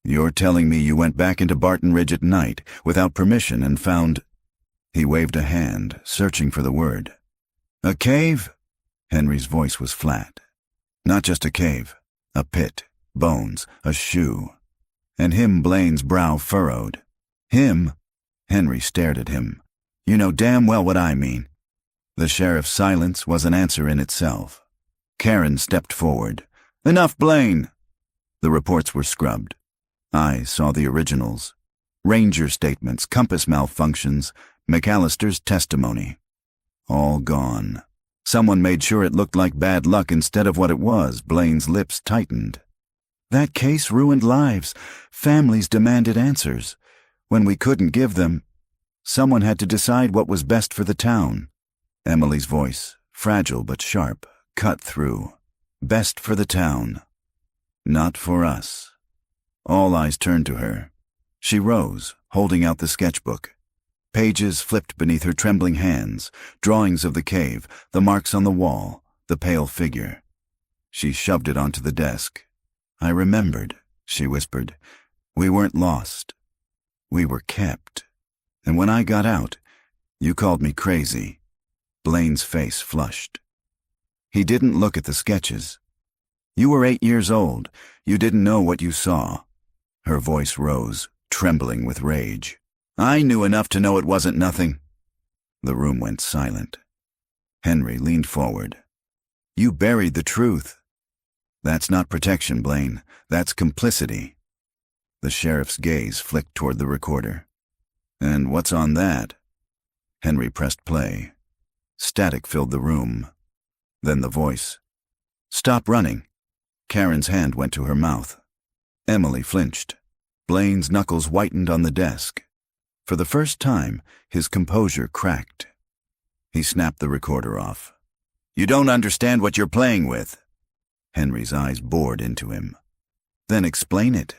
Speaker 1: "You're telling me you went back into Barton Ridge at night, without permission, and found—" He waved a hand, searching for the word. "A cave?" Henry's voice was flat. "Not just a cave. A pit, bones, a shoe." And him Blaine's brow furrowed. "Him?" Henry stared at him. "You know damn well what I mean." The sheriff's silence was an answer in itself. Karen stepped forward. "Enough, Blaine!" The reports were scrubbed. I saw the originals. Ranger statements, compass malfunctions, McAllister's testimony. All gone. Someone made sure it looked like bad luck instead of what it was. Blaine's lips tightened. "That case ruined lives. Families demanded answers. When we couldn't give them, someone had to decide what was best for the town." Emily's voice, fragile but sharp, cut through. "Best for the town. Not for us." All eyes turned to her. She rose, holding out the sketchbook. Pages flipped beneath her trembling hands, drawings of the cave, the marks on the wall, the pale figure. She shoved it onto the desk. "I remembered," she whispered. "We weren't lost. We were kept. And when I got out, you called me crazy." Blaine's face flushed. He didn't look at the sketches. "You were 8 years old. You didn't know what you saw." Her voice rose, trembling with rage. "I knew enough to know it wasn't nothing." The room went silent. Henry leaned forward. "You buried the truth." "That's not protection, Blaine. That's complicity." The sheriff's gaze flicked toward the recorder. "And what's on that?" Henry pressed play. Static filled the room. Then the voice. "Stop running." Karen's hand went to her mouth. Emily flinched. Blaine's knuckles whitened on the desk. For the first time, his composure cracked. He snapped the recorder off. "You don't understand what you're playing with." Henry's eyes bored into him. "Then explain it."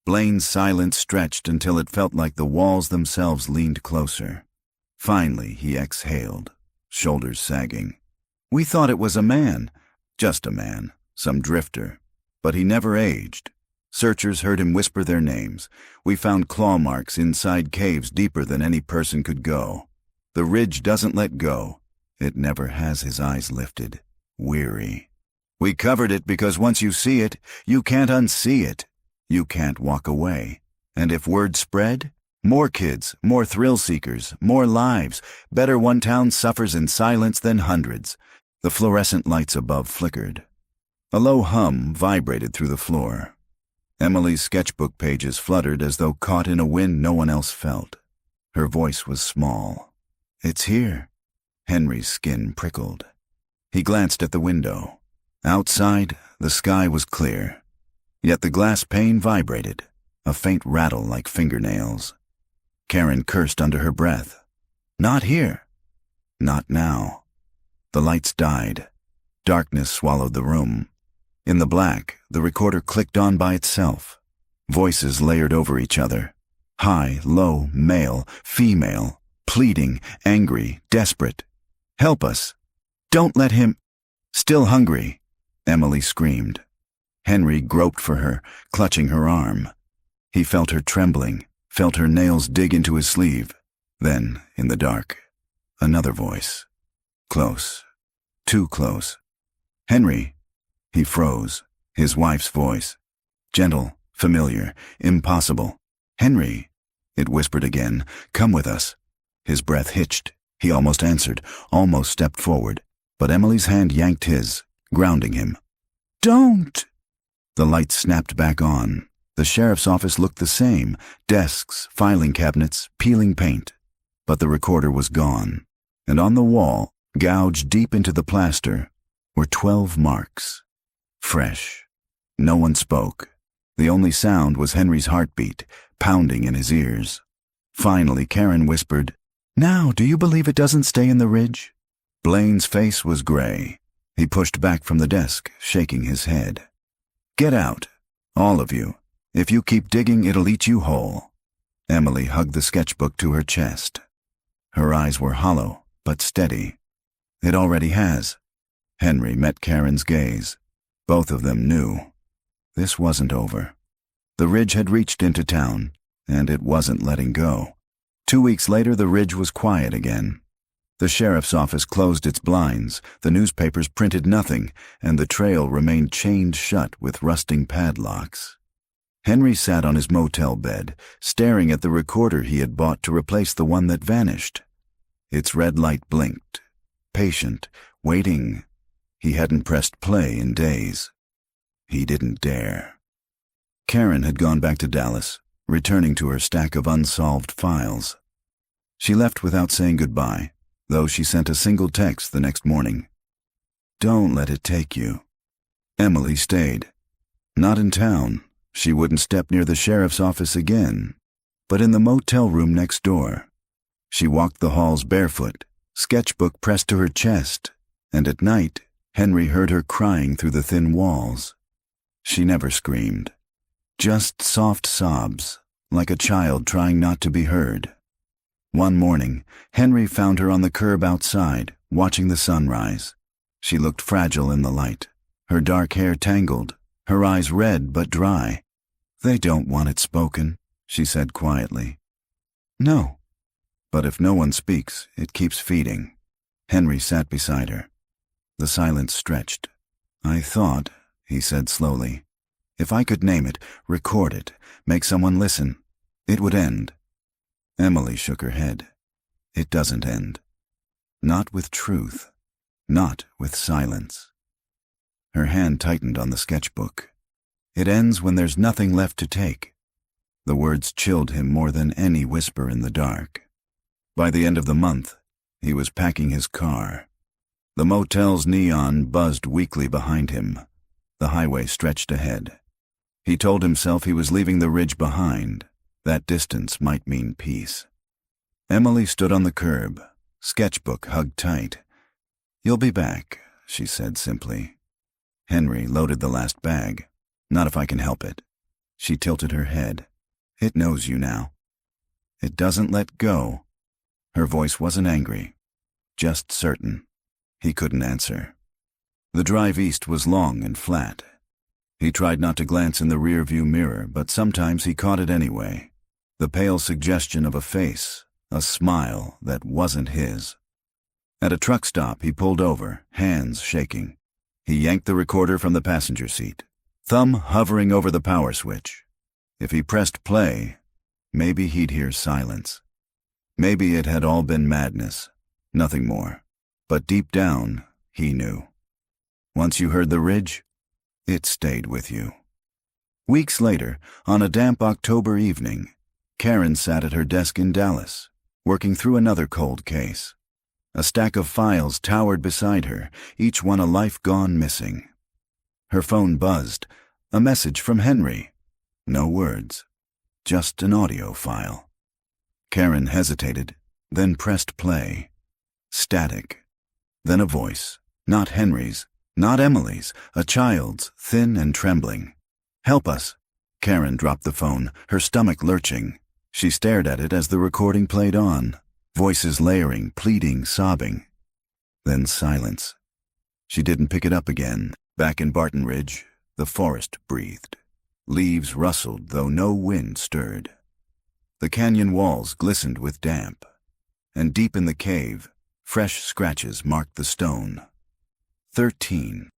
Speaker 1: Blaine's silence stretched until it felt like the walls themselves leaned closer. Finally, he exhaled, shoulders sagging. "We thought it was a man. Just a man, some drifter. But he never aged. Searchers heard him whisper their names. We found claw marks inside caves deeper than any person could go. The ridge doesn't let go. It never has." His eyes lifted, weary. "We covered it because once you see it, you can't unsee it. You can't walk away. And if word spread, more kids, more thrill-seekers, more lives. Better one town suffers in silence than hundreds." The fluorescent lights above flickered. A low hum vibrated through the floor. Emily's sketchbook pages fluttered as though caught in a wind no one else felt. Her voice was small. "It's here." Henry's skin prickled. He glanced at the window. Outside, the sky was clear. Yet the glass pane vibrated, a faint rattle like fingernails. Karen cursed under her breath. "Not here." Not now. The lights died. Darkness swallowed the room. In the black, the recorder clicked on by itself. Voices layered over each other. High, low, male, female, pleading, angry, desperate. "Help us. Don't let him—" "Still hungry," Emily screamed. Henry groped for her, clutching her arm. He felt her trembling, felt her nails dig into his sleeve. Then, in the dark, another voice. Close. Too close. "Henry." He froze, his wife's voice. Gentle, familiar, impossible. "Henry," it whispered again, "come with us." His breath hitched. He almost answered, almost stepped forward. But Emily's hand yanked his, grounding him. "Don't!" The lights snapped back on. The sheriff's office looked the same. Desks, filing cabinets, peeling paint. But the recorder was gone. And on the wall, gouged deep into the plaster, were 12 marks. Fresh. No one spoke. The only sound was Henry's heartbeat, pounding in his ears. Finally, Karen whispered, "Now, do you believe it doesn't stay in the ridge?" Blaine's face was gray. He pushed back from the desk, shaking his head. "Get out, all of you. If you keep digging, it'll eat you whole." Emily hugged the sketchbook to her chest. Her eyes were hollow, but steady. "It already has." Henry met Karen's gaze. Both of them knew. This wasn't over. The ridge had reached into town, and it wasn't letting go. 2 weeks later, the ridge was quiet again. The sheriff's office closed its blinds, the newspapers printed nothing, and the trail remained chained shut with rusting padlocks. Henry sat on his motel bed, staring at the recorder he had bought to replace the one that vanished. Its red light blinked. Patient, waiting. He hadn't pressed play in days. He didn't dare. Karen had gone back to Dallas, returning to her stack of unsolved files. She left without saying goodbye, though she sent a single text the next morning. "Don't let it take you." Emily stayed. Not in town. She wouldn't step near the sheriff's office again, but in the motel room next door. She walked the halls barefoot, sketchbook pressed to her chest, and at night, Henry heard her crying through the thin walls. She never screamed. Just soft sobs, like a child trying not to be heard. One morning, Henry found her on the curb outside, watching the sunrise. She looked fragile in the light, her dark hair tangled, her eyes red but dry. "They don't want it spoken," she said quietly. "No." "But if no one speaks, it keeps feeding." Henry sat beside her. The silence stretched. "I thought," he said slowly, "if I could name it, record it, make someone listen, it would end." Emily shook her head. "It doesn't end. Not with truth. Not with silence." Her hand tightened on the sketchbook. "It ends when there's nothing left to take." The words chilled him more than any whisper in the dark. By the end of the month, he was packing his car. The motel's neon buzzed weakly behind him. The highway stretched ahead. He told himself he was leaving the ridge behind. That distance might mean peace. Emily stood on the curb, sketchbook hugged tight. "You'll be back," she said simply. Henry loaded the last bag. "Not if I can help it." She tilted her head. "It knows you now. It doesn't let go." Her voice wasn't angry, just certain. He couldn't answer. The drive east was long and flat. He tried not to glance in the rearview mirror, but sometimes he caught it anyway. The pale suggestion of a face, a smile that wasn't his. At a truck stop, he pulled over, hands shaking. He yanked the recorder from the passenger seat, thumb hovering over the power switch. If he pressed play, maybe he'd hear silence. Maybe it had all been madness, nothing more. But deep down, he knew. Once you heard the ridge, it stayed with you. Weeks later, on a damp October evening, Karen sat at her desk in Dallas, working through another cold case. A stack of files towered beside her, each one a life gone missing. Her phone buzzed, a message from Henry. No words, just an audio file. Karen hesitated, then pressed play. Static. Then a voice, not Henry's, not Emily's, a child's, thin and trembling. "Help us." Karen dropped the phone, her stomach lurching. She stared at it as the recording played on, voices layering, pleading, sobbing. Then silence. She didn't pick it up again. Back in Barton Ridge, the forest breathed. Leaves rustled, though no wind stirred. The canyon walls glistened with damp, and deep in the cave, fresh scratches marked the stone. 13.